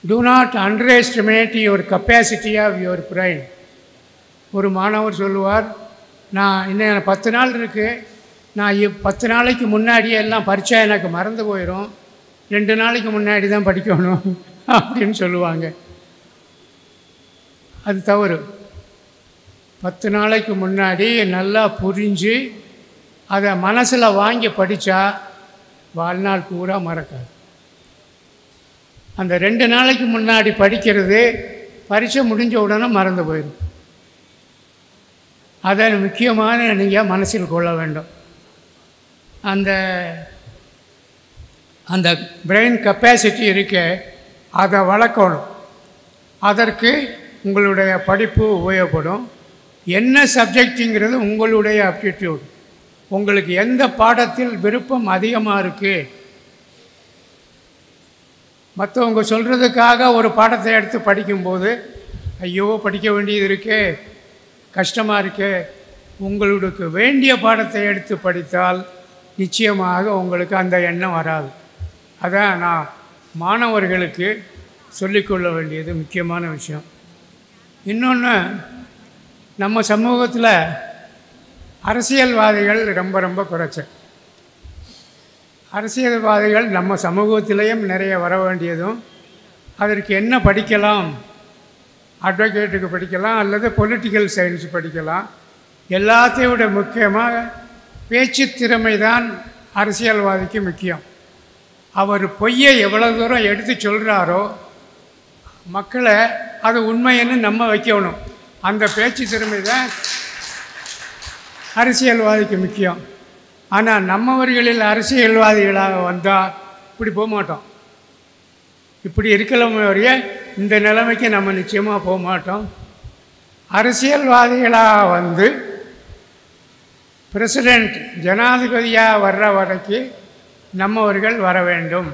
J: do not underestimate your capacity of your brain. ஒரு மாணவர் சொல்லுவார், நான் இன்னும் 10 நாள் இருக்குது, நான் 10 நாளைக்கு முன்னாடியே எல்லாம் பரீட்சை எனக்கு மறந்து போயிடும், 2 நாளைக்கு முன்னாடி தான் படிக்கணும் அப்படின்னு சொல்லுவாங்க. அது தவறு. 10 நாளைக்கு முன்னாடி நல்லா புரிஞ்சு அதை மனசில் வாங்கி படித்தா வாழ்நாள் பூரா மறக்காது. அந்த 2 நாளைக்கு முன்னாடி படிக்கிறது பரீட்சை முடிஞ்ச உடனே மறந்து போயிடும். அதை முக்கியமான நீங்கள் மனசில் கொள்ள வேண்டும். அந்த பிரெயின் கெப்பாசிட்டி இருக்க அதை வளர்க்கணும். அதற்கு உங்களுடைய படிப்பு உபயோகப்படும். என்ன சப்ஜெக்டுங்கிறது உங்களுடைய அப்டிடியூட். உங்களுக்கு எந்த பாடத்தில் விருப்பம் அதிகமாக இருக்குது, மற்றவங்க சொல்கிறதுக்காக ஒரு பாடத்தை எடுத்து படிக்கும்போது ஐயோ படிக்க வேண்டியது இருக்கே, கஷ்டமாக இருக்கே, உங்களுக்கு வேண்டிய பாடத்தை எடுத்து படித்தால் நிச்சயமாக உங்களுக்கு அந்த எண்ணம் வராது. அதான் நான் மாணவர்களுக்கு சொல்லிக்கொள்ள வேண்டியது முக்கியமான விஷயம். இன்னொன்று, நம்ம சமூகத்தில் அரசியல்வாதிகள் ரொம்ப ரொம்ப குறைச்ச. அரசியல்வாதிகள் நம்ம சமூகத்திலேயும் நிறைய வர வேண்டியதும், அதற்கு என்ன படிக்கலாம், அட்வொகேட்டுக்கு படிக்கலாம் அல்லது பொலிட்டிக்கல் சயின்ஸ் படிக்கலாம். எல்லாத்தையும் விட முக்கியமாக பேச்சு திறமை தான் அரசியல்வாதிக்கு முக்கியம். அவர் பொய்யை எவ்வளோ தூரம் எடுத்து சொல்கிறாரோ மக்களை அது உண்மைன்னு நம்ம வைக்கணும். அந்த பேச்சு திறமை தான் அரசியல்வாதிக்கு முக்கியம். ஆனால் நம்மவர்களில் அரசியல்வாதிகளாக வந்தால் இப்படி போக மாட்டோம். இப்படி இருக்கலாமே வரைய இந்த நிலைமைக்கு நம்ம நிச்சயமாக போக மாட்டோம். அரசியல்வாதிகளாக வந்து பிரசிடெண்ட் ஜனாதிபதியாக வர்ற வரைக்கும் நம்மவர்கள் வர வேண்டும்.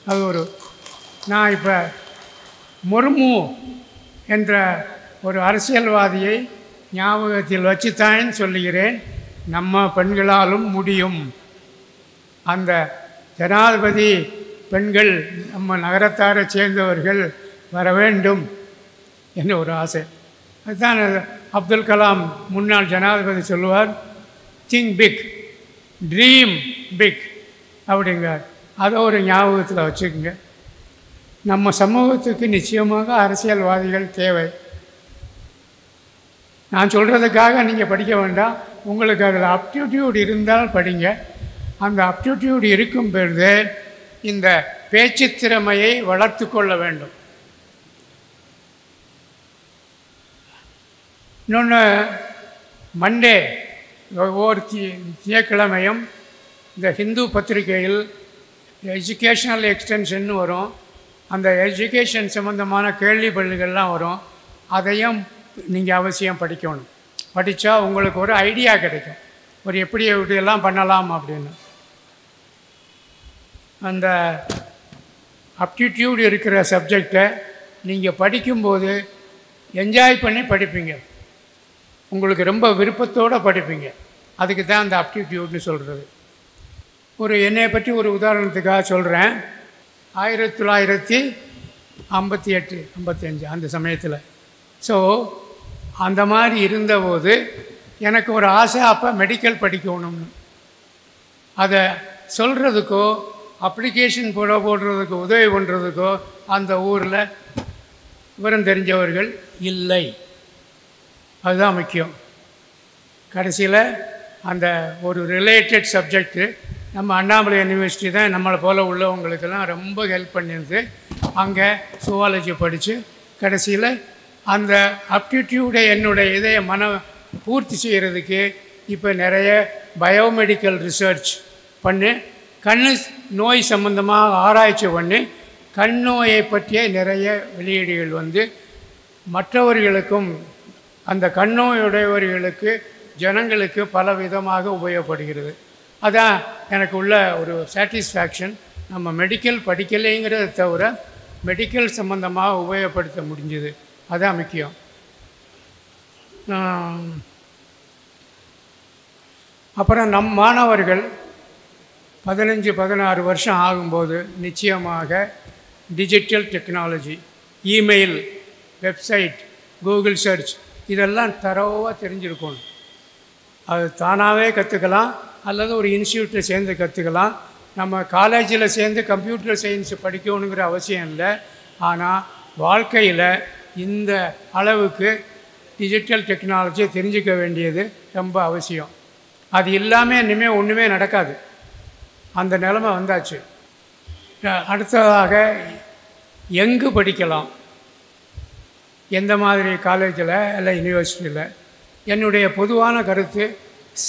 J: அது ஒரு, நான் இப்போ முர்மு என்ற ஒரு அரசியல்வாதியை ஞாபகத்தில் வச்சுத்தான் சொல்லுகிறேன். நம்ம பெண்களாலும் முடியும். அந்த ஜனாதிபதி பெண்கள் நம்ம நகரத்தாரை சேர்ந்தவர்கள் வர வேண்டும் என்ற ஒரு ஆசை. அதுதான் அப்துல் கலாம் முன்னாள் ஜனாதிபதி சொல்லுவார், திங்க் பிக், ட்ரீம் பிக் அப்படிங்கிறார். அதை ஒரு ஞாபகத்தில் வச்சுக்கோங்க. நம்ம சமூகத்துக்கு நிச்சயமாக அரசியல்வாதிகள் தேவை. நான் சொல்கிறதுக்காக நீங்கள் படிக்க வேண்டாம். உங்களுக்கு அதில் அப்டிடியூட் இருந்தால் படிங்க. அந்த அப்டிடியூட் இருக்கும் பொழுது இந்த பேச்சு திறமையை வளர்த்து கொள்ள வேண்டும். இன்னொன்று, மண்டே ஒவ்வொரு திங்கட்கிழமையும் இந்த ஹிந்து பத்திரிகையில் எஜுகேஷ்னல் எக்ஸ்டென்ஷன் வரும். அந்த எஜுகேஷன் சம்மந்தமான கேள்வி பதில்கள்லாம் வரும். அதையும் நீங்கள் அவசியம் படிக்கணும். படித்தா உங்களுக்கு ஒரு ஐடியா கிடைக்கும், ஒரு எப்படி எப்படியெல்லாம் பண்ணலாம் அப்படின்னு. அந்த அப்டிடியூட் இருக்கிற சப்ஜெக்டை நீங்கள் படிக்கும்போது என்ஜாய் பண்ணி படிப்பீங்க. உங்களுக்கு ரொம்ப விருப்பத்தோடு படிப்பீங்க. அதுக்கு தான் அந்த அப்டிடியூட்னு சொல்கிறது. ஒரு என்னை பற்றி ஒரு உதாரணத்துக்காக சொல்கிறேன். 1958 55 அந்த சமயத்தில். ஸோ அந்த மாதிரி இருந்தபோது எனக்கு ஒரு ஆசை, அப்போ மெடிக்கல் படிக்கணும்னு. அதை சொல்கிறதுக்கோ அப்ளிகேஷன் போடுறதுக்கோ உதவி பண்ணுறதுக்கோ அந்த ஊரில் விவரம் தெரிஞ்சவர்கள் இல்லை. அதுதான் முக்கியம். கடைசியில் அந்த ஒரு ரிலேட்டட் சப்ஜெக்டு நம்ம அண்ணாமலை யூனிவர்சிட்டி தான் நம்மளை போல் உள்ளவங்களுக்கெல்லாம் ரொம்ப ஹெல்ப் பண்ணியிருந்து அங்கே சுவாலஜி படித்து கடைசியில் அந்த அப்டிடியூடை என்னுடைய இதை பூர்த்தி செய்கிறதுக்கு இப்போ நிறைய பயோமெடிக்கல் ரிசர்ச் பண்ணி கண் நோய் சம்பந்தமாக ஆராய்ச்சி பண்ணி கண் நோயை பற்றிய நிறைய வெளியீடுகள் வந்து மற்றவர்களுக்கும் அந்த கண் நோயுடையவர்களுக்கு ஜனங்களுக்கு பல விதமாக உபயோகப்படுகிறது. அதான் எனக்கு உள்ள ஒரு சாட்டிஸ்ஃபேக்ஷன். நம்ம மெடிக்கல் படிக்கலைங்கிறத தவிர மெடிக்கல் சம்மந்தமாக உபயோகப்படுத்த முடிஞ்சுது. அதான் முக்கியம். அப்புறம் நம் மாணவர்கள் 15-16 வருஷம் ஆகும்போது நிச்சயமாக digital technology, email, website, Google search இதெல்லாம் தரவாக தெரிஞ்சிருக்கணும். அது தானாகவே கற்றுக்கலாம் அல்லது ஒரு இன்ஸ்டியூட்டில் சேர்ந்து கற்றுக்கலாம். நம்ம காலேஜில் சேர்ந்து கம்ப்யூட்டர் சயின்ஸ் படிக்கணுங்கிற அவசியம் இல்லை. ஆனால் வாழ்க்கையில் இந்த அளவுக்கு டிஜிட்டல் டெக்னாலஜியை தெரிஞ்சிக்க வேண்டியது ரொம்ப அவசியம். அது இல்லாமல் இனிமேல் ஒன்றுமே நடக்காது. அந்த நிலைமை வந்தாச்சு. அடுத்ததாக எங்கு படிக்கலாம், எந்த மாதிரி காலேஜில் இல்லை யூனிவர்சிட்டியில்? என்னுடைய பொதுவான கருத்து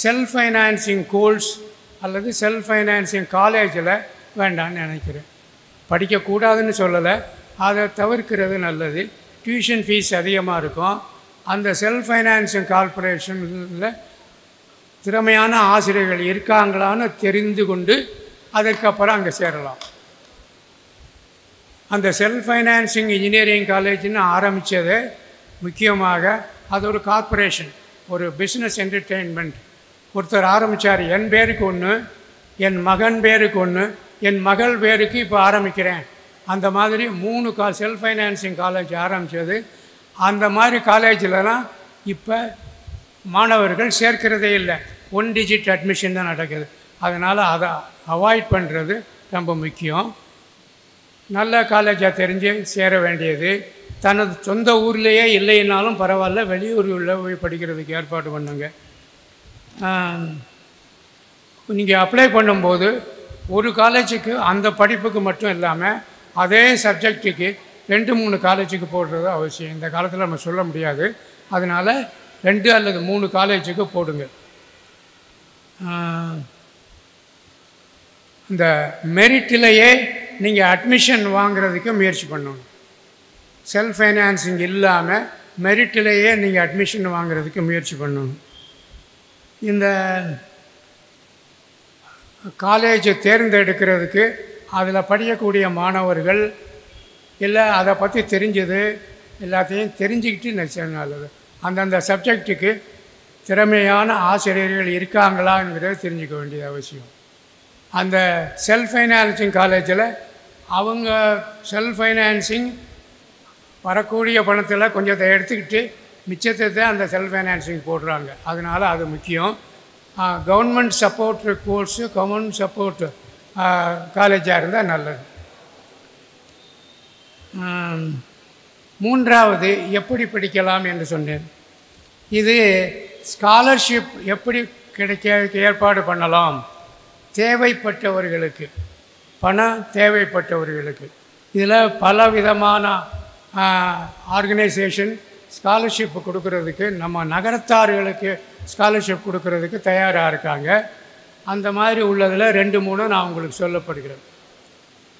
J: செல்ஃப் ஃபைனான்சிங் கோர்ஸ் அல்லது செல்ஃப் ஃபைனான்சிங் காலேஜில் வேண்டான்னு நினைக்கிறேன். படிக்கக்கூடாதுன்னு சொல்லலை, அதை தவிர்க்கிறது நல்லது. டியூஷன் ஃபீஸ் அதிகமாக இருக்கும். அந்த செல்ஃப் ஃபைனான்சிங் கார்ப்பரேஷனில் திறமையான ஆசிரியர்கள் இருக்காங்களான்னு தெரிந்து கொண்டு அதற்கப்புறம் அங்கே சேரலாம். அந்த செல்ஃப் ஃபைனான்சிங் இன்ஜினியரிங் காலேஜ்னு ஆரம்பித்தது முக்கியமாக அது ஒரு கார்ப்பரேஷன், ஒரு பிஸ்னஸ் என்டர்டெயின்மெண்ட். ஒருத்தர் ஆரம்பித்தார், என் பேருக்கு ஒன்று, என் மகன் பேருக்கு ஒன்று, என் மகள் பேருக்கு இப்போ ஆரம்பிக்கிறேன். அந்த மாதிரி 3 செல்ஃப் ஃபைனான்சிங் காலேஜ் ஆரம்பித்தது. அந்த மாதிரி காலேஜிலலாம் இப்போ மாணவர்கள் சேர்க்கிறதே இல்லை. 1 டிஜிட் அட்மிஷன் தான் நடக்குது. அதனால் அதை அவாய்ட் பண்ணுறது ரொம்ப முக்கியம். நல்ல காலேஜாக தெரிஞ்சு சேர வேண்டியது. தனது சொந்த ஊர்லேயே இல்லைன்னாலும் பரவாயில்ல, வெளியூரில் போய் படிக்கிறதுக்கு ஏற்பாடு பண்ணுங்க. நீங்கள் அப்ளை பண்ணும்போது ஒரு காலேஜுக்கு அந்த படிப்புக்கு மட்டும் இல்லாமல் அதே சப்ஜெக்டுக்கு 2-3 காலேஜுக்கு போடுறது அவசியம். இந்த காலத்தில் நம்ம சொல்ல முடியாது. அதனால் 2 அல்லது 3 காலேஜுக்கு போடுங்க. இந்த மெரிட்டிலேயே நீங்கள் அட்மிஷன் வாங்கிறதுக்கு முயற்சி பண்ணணும். செல்ஃப் ஃபைனான்சிங் இல்லாமல் மெரிட்டிலேயே நீங்கள் அட்மிஷன் வாங்கிறதுக்கு முயற்சி பண்ணணும். இந்த காலேஜை தேர்ந்தெடுக்கிறதுக்கு அதில் படிக்கக்கூடிய மாணவர்கள் இல்லை அதை பற்றி தெரிஞ்சது எல்லாத்தையும் தெரிஞ்சுக்கிட்டு நல்லது. அந்தந்த சப்ஜெக்டுக்கு திறமையான ஆசிரியர்கள் இருக்காங்களாங்கிறத தெரிஞ்சுக்க வேண்டியது அவசியம். அந்த செல்ஃப் ஃபைனான்சிங் காலேஜில் அவங்க செல்ஃப் ஃபைனான்சிங் வரக்கூடிய பணத்தில் கொஞ்சத்தை எடுத்துக்கிட்டு மிச்சத்தை தான் அந்த செல்ஃப் ஃபைனான்சிங் போடுறாங்க. அதனால் அது முக்கியம். Government support course, government support காலேஜாக இருந்தால் நல்லது. 3வது எப்படி படிக்கலாம் என்று சொன்னேன். இது ஸ்காலர்ஷிப் எப்படி கிடைக்க ஏற்பாடு பண்ணலாம்? தேவைப்பட்டவர்களுக்கு, பணம் தேவைப்பட்டவர்களுக்கு. இதில் பல விதமான ஆர்கனைசேஷன் ஸ்காலர்ஷிப் கொடுக்கறதுக்கு, நம்ம நகரத்தார்களுக்கு ஸ்காலர்ஷிப் கொடுக்கறதுக்கு தயாராக இருக்காங்க. அந்த மாதிரி உள்ளதில் 2-3 நான் உங்களுக்கு சொல்லப்படுகிறேன்.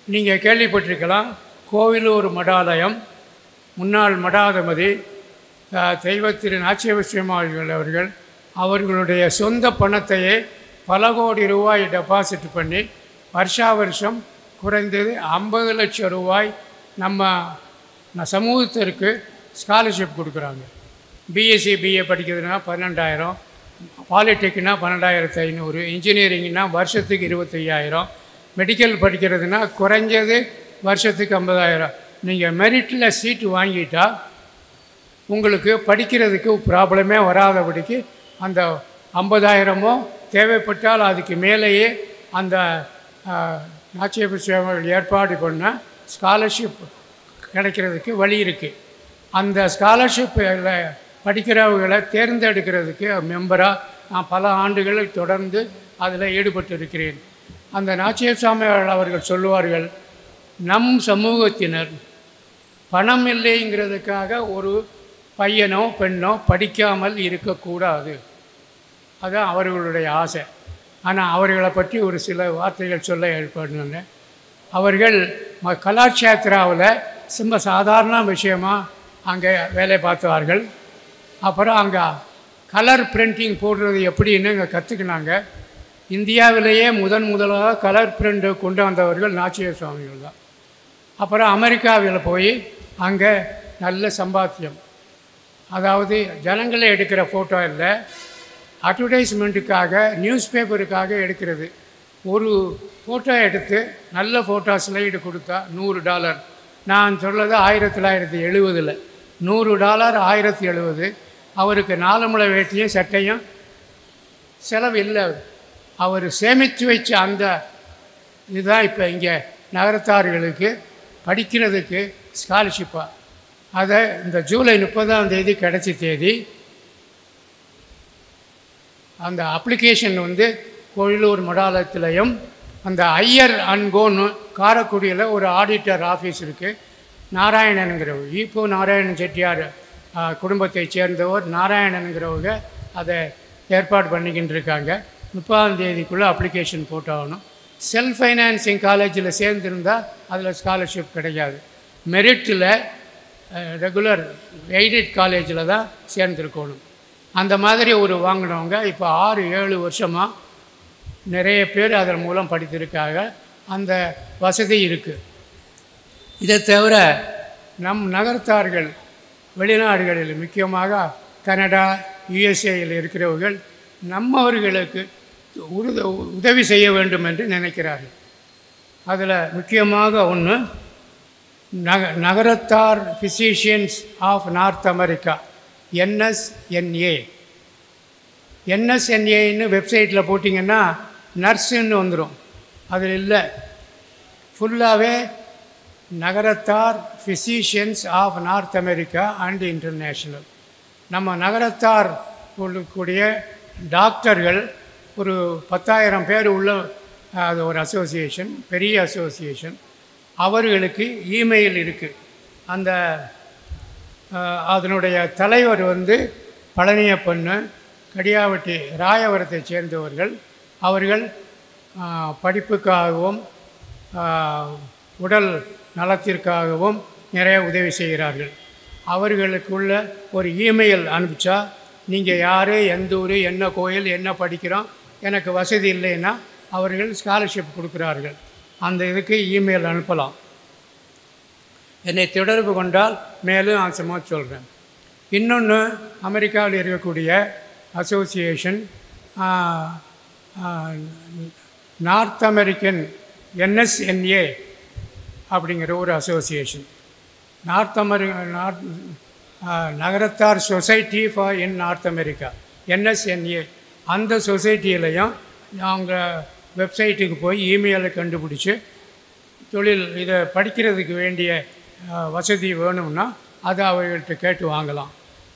J: நீங்கள் கேள்விப்பட்டிருக்கலாம், கோவிலூர் மடாலயம் முன்னாள் மடாதிபதி தெய்வத்திரு நாச்சியபுஷ்யமார்கள் அவர்கள் அவர்களுடைய சொந்த பணத்தையே பல கோடி ரூபாய் டெபாசிட் பண்ணி வருஷா வருஷம் குறைந்தது 50 லட்சம் ரூபாய் நம்ம சமூகத்திற்கு ஸ்காலர்ஷிப் கொடுக்குறாங்க. பிஎஸ்சி பிஏ படிக்கிறதுனா 12,000, பாலிடெக்னா 12,500, இன்ஜினியரிங்னா வருஷத்துக்கு 25,000, மெடிக்கல் படிக்கிறதுனா குறைஞ்சது வருஷத்துக்கு 50,000. நீங்கள் மெரிட்டில் சீட்டு வாங்கிட்டால் உங்களுக்கு படிக்கிறதுக்கு ப்ராப்ளமே வராதபடிக்கு அந்த 50,000மோ தேவைப்பட்டால் அதுக்கு மேலேயே அந்த நாச்சியபுஷ்யமார்கள் ஏற்பாடு பண்ண ஸ்காலர்ஷிப் கிடைக்கிறதுக்கு வழி இருக்குது. அந்த ஸ்காலர்ஷிப்பில் படிக்கிறவர்களை தேர்ந்தெடுக்கிறதுக்கு மெம்பராக நான் பல ஆண்டுகள் தொடர்ந்து அதில் ஈடுபட்டு இருக்கிறேன். அந்த நாச்சியசாமிகள் அவர்கள் சொல்லுவார்கள், நம் சமூகத்தினர் பணம் இல்லைங்கிறதுக்காக ஒரு பையனோ பெண்ணோ படிக்காமல் இருக்கக்கூடாது. அதுதான் அவர்களுடைய ஆசை. ஆனால் அவர்களை பற்றி ஒரு சில வார்த்தைகள் சொல்ல ஏற்படுங்க. அவர்கள் கலாட்சேத்ராவில் ரொம்ப சாதாரண விஷயமாக அங்கே வேலை பார்த்தார்கள். அப்புறம் அங்கே கலர் பிரிண்டிங் போடுறது எப்படின்னு அங்கே கற்றுக்கினாங்க. இந்தியாவிலேயே முதலாக கலர் பிரிண்ட் கொண்டு வந்தவர்கள் நாச்சியார் சுவாமிகள் தான். அப்புறம் அமெரிக்காவில் போய் அங்கே நல்ல சம்பாத்தியம், அதாவது ஜனங்களை எடுக்கிற ஃபோட்டோ இல்லை, அட்வர்டைஸ்மெண்ட்டுக்காக நியூஸ் பேப்பருக்காக எடுக்கிறது. ஒரு ஃபோட்டோ எடுத்து நல்ல ஃபோட்டோ ஸ்லைடு கொடுத்தா $100. நான் சொல்கிறது 1970 $100 1070. அவருக்கு 4 முழ வேட்டியும் சட்டையும் செலவு இல்லை. அவர் சேமித்து வச்ச அந்த இதுதான் இப்போ இங்கே நகரத்தார்களுக்கு படிக்கிறதுக்கு ஸ்காலர்ஷிப்பாக. அதை இந்த ஜூலை 30 கடைசி தேதி அந்த அப்ளிகேஷன் கோயிலூர் மடாலயத்திலையும் அந்த ஐயர் அன்கோன்னு காரைக்குடியில் ஒரு ஆடிட்டர் ஆஃபீஸ் இருக்குது. நாராயணனுங்கிறவர், ஈப்போ நாராயணன் செட்டியார் குடும்பத்தை சேர்ந்தவர் நாராயணனுங்கிறவங்க அதை ஏற்பாடு பண்ணிக்கிட்டு இருக்காங்க. 30 அப்ளிகேஷன் போட்டாகணும். செல்ஃப் ஃபைனான்சிங் காலேஜில் சேர்ந்துருந்தால் அதில் ஸ்காலர்ஷிப் கிடைக்காது. மெரிட்டில் ரெகுலர் எய்டட் காலேஜில் தான் சேர்ந்துருக்கணும். அந்த மாதிரி ஒரு வாங்கினவங்க இப்போ 6-7 வருஷமாக நிறைய பேர் அதன் மூலம் படித்திருக்காங்க. அந்த வசதி இருக்குது. இதை தவிர நம் நகரத்தார்கள் வெளிநாடுகளில் முக்கியமாக கனடா, யுஎஸ்ஏயில் இருக்கிறவர்கள் நம்மவர்களுக்கு உதவி செய்ய வேண்டும் என்று நினைக்கிறார்கள். அதில் முக்கியமாக ஒன்று Nagarathar physicians of North America, NSNA. NSNAன்னு வெப்சைட்டில் போட்டிங்கன்னா நர்ஸுன்னு வந்துடும். அதில் இல்லை, ஃபுல்லாகவே Nagarathar physicians of North America and international. நம்ம நகரத்தார் உள்ளக்கூடிய டாக்டர்கள் ஒரு 10,000 பேர் உள்ள அது ஒரு அசோசியேஷன், பெரிய அசோசியேஷன். அவர்களுக்கு இமெயில் இருக்குது. அந்த அதனுடைய தலைவர் பழனியப்பன்னு, கடியாவட்டி ராயவரத்தை சேர்ந்தவர்கள். அவர்கள் படிப்புக்காகவும் உடல் நலத்திற்காகவும் நிறைய உதவி செய்கிறார்கள். அவர்களுக்குள்ள ஒரு இமெயில் அனுப்பிச்சா, நீங்கள் யார், எந்த ஊர், என்ன கோயில், என்ன படிக்கிறோம், எனக்கு வசதி இல்லைன்னா அவர்கள் ஸ்காலர்ஷிப் கொடுக்குறார்கள். அந்த இதுக்கு இமெயில் அனுப்பலாம். என்னை தொடர்பு கொண்டால் மேலும் ஆசமாக சொல்கிறேன். இன்னொன்று, அமெரிக்காவில் இருக்கக்கூடிய அசோசியேஷன் நார்த் அமெரிக்கன் NSNA அப்படிங்கிற ஒரு association. Nagarathar society for in north America, NSNA. அந்த சொசைட்டியிலையும் அவங்க வெப்சைட்டுக்கு போய் இமெயிலை கண்டுபிடிச்சி தொழில் இதை படிக்கிறதுக்கு வேண்டிய வசதி வேணும்னா அதை அவர்கள்ட்ட கேட்டு வாங்கலாம்.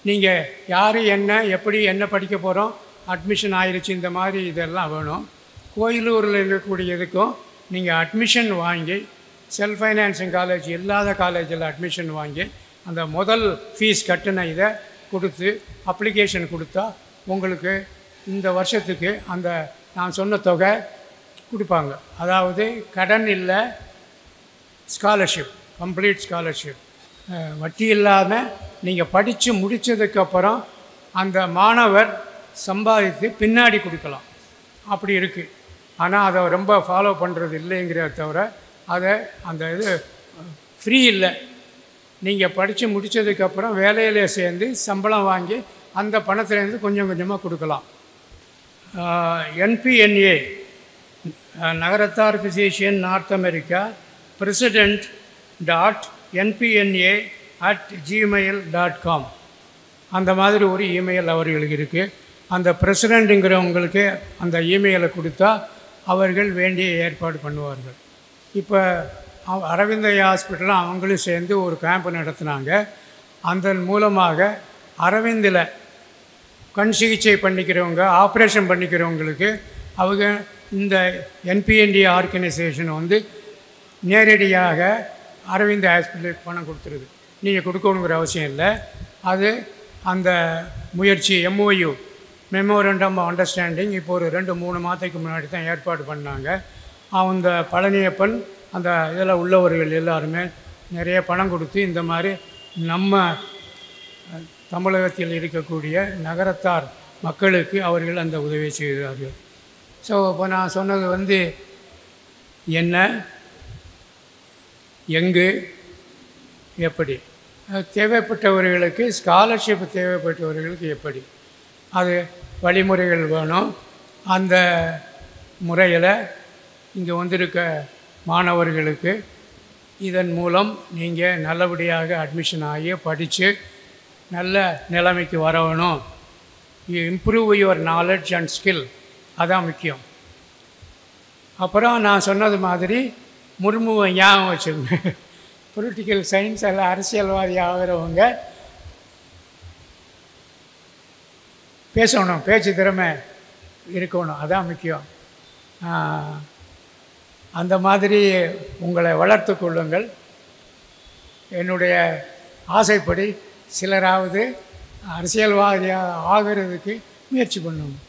J: நீங்கள் யார், என்ன, எப்படி, என்ன படிக்க போகிறோம், அட்மிஷன் ஆயிடுச்சு, இந்த மாதிரி இதெல்லாம் வேணும். கோயிலூரில் இருக்கக்கூடியதுக்கும் நீங்கள் அட்மிஷன் வாங்கி, செல்ஃப் ஃபைனான்சிங் காலேஜ் இல்லாத காலேஜில் அட்மிஷன் வாங்கி அந்த முதல் ஃபீஸ் கட்டின இதை கொடுத்து அப்ளிகேஷன் கொடுத்தா உங்களுக்கு இந்த வருஷத்துக்கு அந்த நான் சொன்ன தொகை கொடுப்பாங்க. அதாவது கடன் இல்லை, ஸ்காலர்ஷிப், கம்ப்ளீட் ஸ்காலர்ஷிப், வட்டி இல்லாமல் நீங்கள் படித்து முடித்ததுக்கப்புறம் அந்த மாணவர் சம்பாதித்து பின்னாடி கொடுக்கலாம். அப்படி இருக்குது. ஆனால் அதை ரொம்ப ஃபாலோ பண்ணுறது இல்லைங்கிறத தவிர அதை அந்த இது ஃப்ரீ இல்லை. நீங்கள் படித்து முடித்ததுக்கப்புறம் வேலையில் சேர்ந்து சம்பளம் வாங்கி அந்த பணத்துலேருந்து கொஞ்சம் கொஞ்சமாக கொடுக்கலாம். NPNA நகரத்தார் ஃபிசிஷியன் நார்த் அமெரிக்கா president.npna@gmail.com அந்த மாதிரி ஒரு இமெயில் அவர்களுக்கு இருக்குது. அந்த பிரசிடெண்ட்டுங்கிறவங்களுக்கு அந்த இமெயிலை கொடுத்தா அவர்கள் வேண்டிய ஏற்பாடு பண்ணுவார்கள். இப்போ அரவிந்த் ஹாஸ்பிட்டலில் அவங்களும் சேர்ந்து ஒரு கேம்ப் நடத்தினாங்க. அதன் மூலமாக அரவிந்தில் கண் சிகிச்சை பண்ணிக்கிறவங்க, ஆப்ரேஷன் பண்ணிக்கிறவங்களுக்கு அவங்க இந்த NPNA ஆர்கனைசேஷன் நேரடியாக அரவிந்த் ஹாஸ்பிட்டலுக்கு பணம் கொடுத்துருது. நீங்கள் கொடுக்கணுங்கிற அவசியம் இல்லை. அது அந்த முயற்சி MOU மெமோரண்டம் ஆஃப் அண்டர்ஸ்டாண்டிங் இப்போ ஒரு 2-3 மாதத்துக்கு முன்னாடி தான் ஏற்பாடு பண்ணாங்க. அந்த பழனியப்பன் அந்த இதில் உள்ளவர்கள் எல்லாருமே நிறைய பணம் கொடுத்து இந்த மாதிரி நம்ம தமிழகத்தில் இருக்கக்கூடிய நகரத்தார் மக்களுக்கு அவர்கள் அந்த உதவி செய்கிறார்கள். ஸோ இப்போ நான் சொன்னது வந்து என்ன, எங்கு, எப்படி, தேவைப்பட்டவர்களுக்கு ஸ்காலர்ஷிப் தேவைப்பட்டவர்களுக்கு எப்படி, அது வழிமுறைகள் வேணும். அந்த முறையில் இங்கே வந்திருக்க மாணவர்களுக்கு இதன் மூலம் நீங்கள் நல்லபடியாக அட்மிஷன் ஆகி படித்து நல்ல நிலைமைக்கு வரணும். You improve your knowledge and skill, அதான் முக்கியம். அப்புறம் நான் சொன்னது மாதிரி முர்முவை ஞாபகம் வச்சுங்க. பொலிட்டிக்கல் சயின்ஸ் எல்லாம் அரசியல்வாதி ஆகிறவங்க பேசணும், பேச்சு திறமை இருக்கணும், அதான் முக்கியம். அந்த மாதிரி உங்களை வளர்த்து கொள்ளுங்கள். என்னுடைய ஆசைப்படி சிலராவது அரசியல்வாதியாக ஆகிறதுக்கு முயற்சி பண்ணணும்.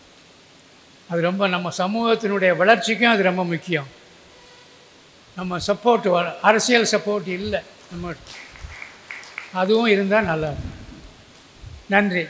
J: அது ரொம்ப நம்ம சமூகத்தினுடைய வளர்ச்சிக்கும் அது ரொம்ப முக்கியம். நம்ம சப்போர்ட், அரசியல் சப்போர்ட் இல்லை நம்ம, அதுவும் இருந்தால் நல்லா இருக்கும். நன்றி.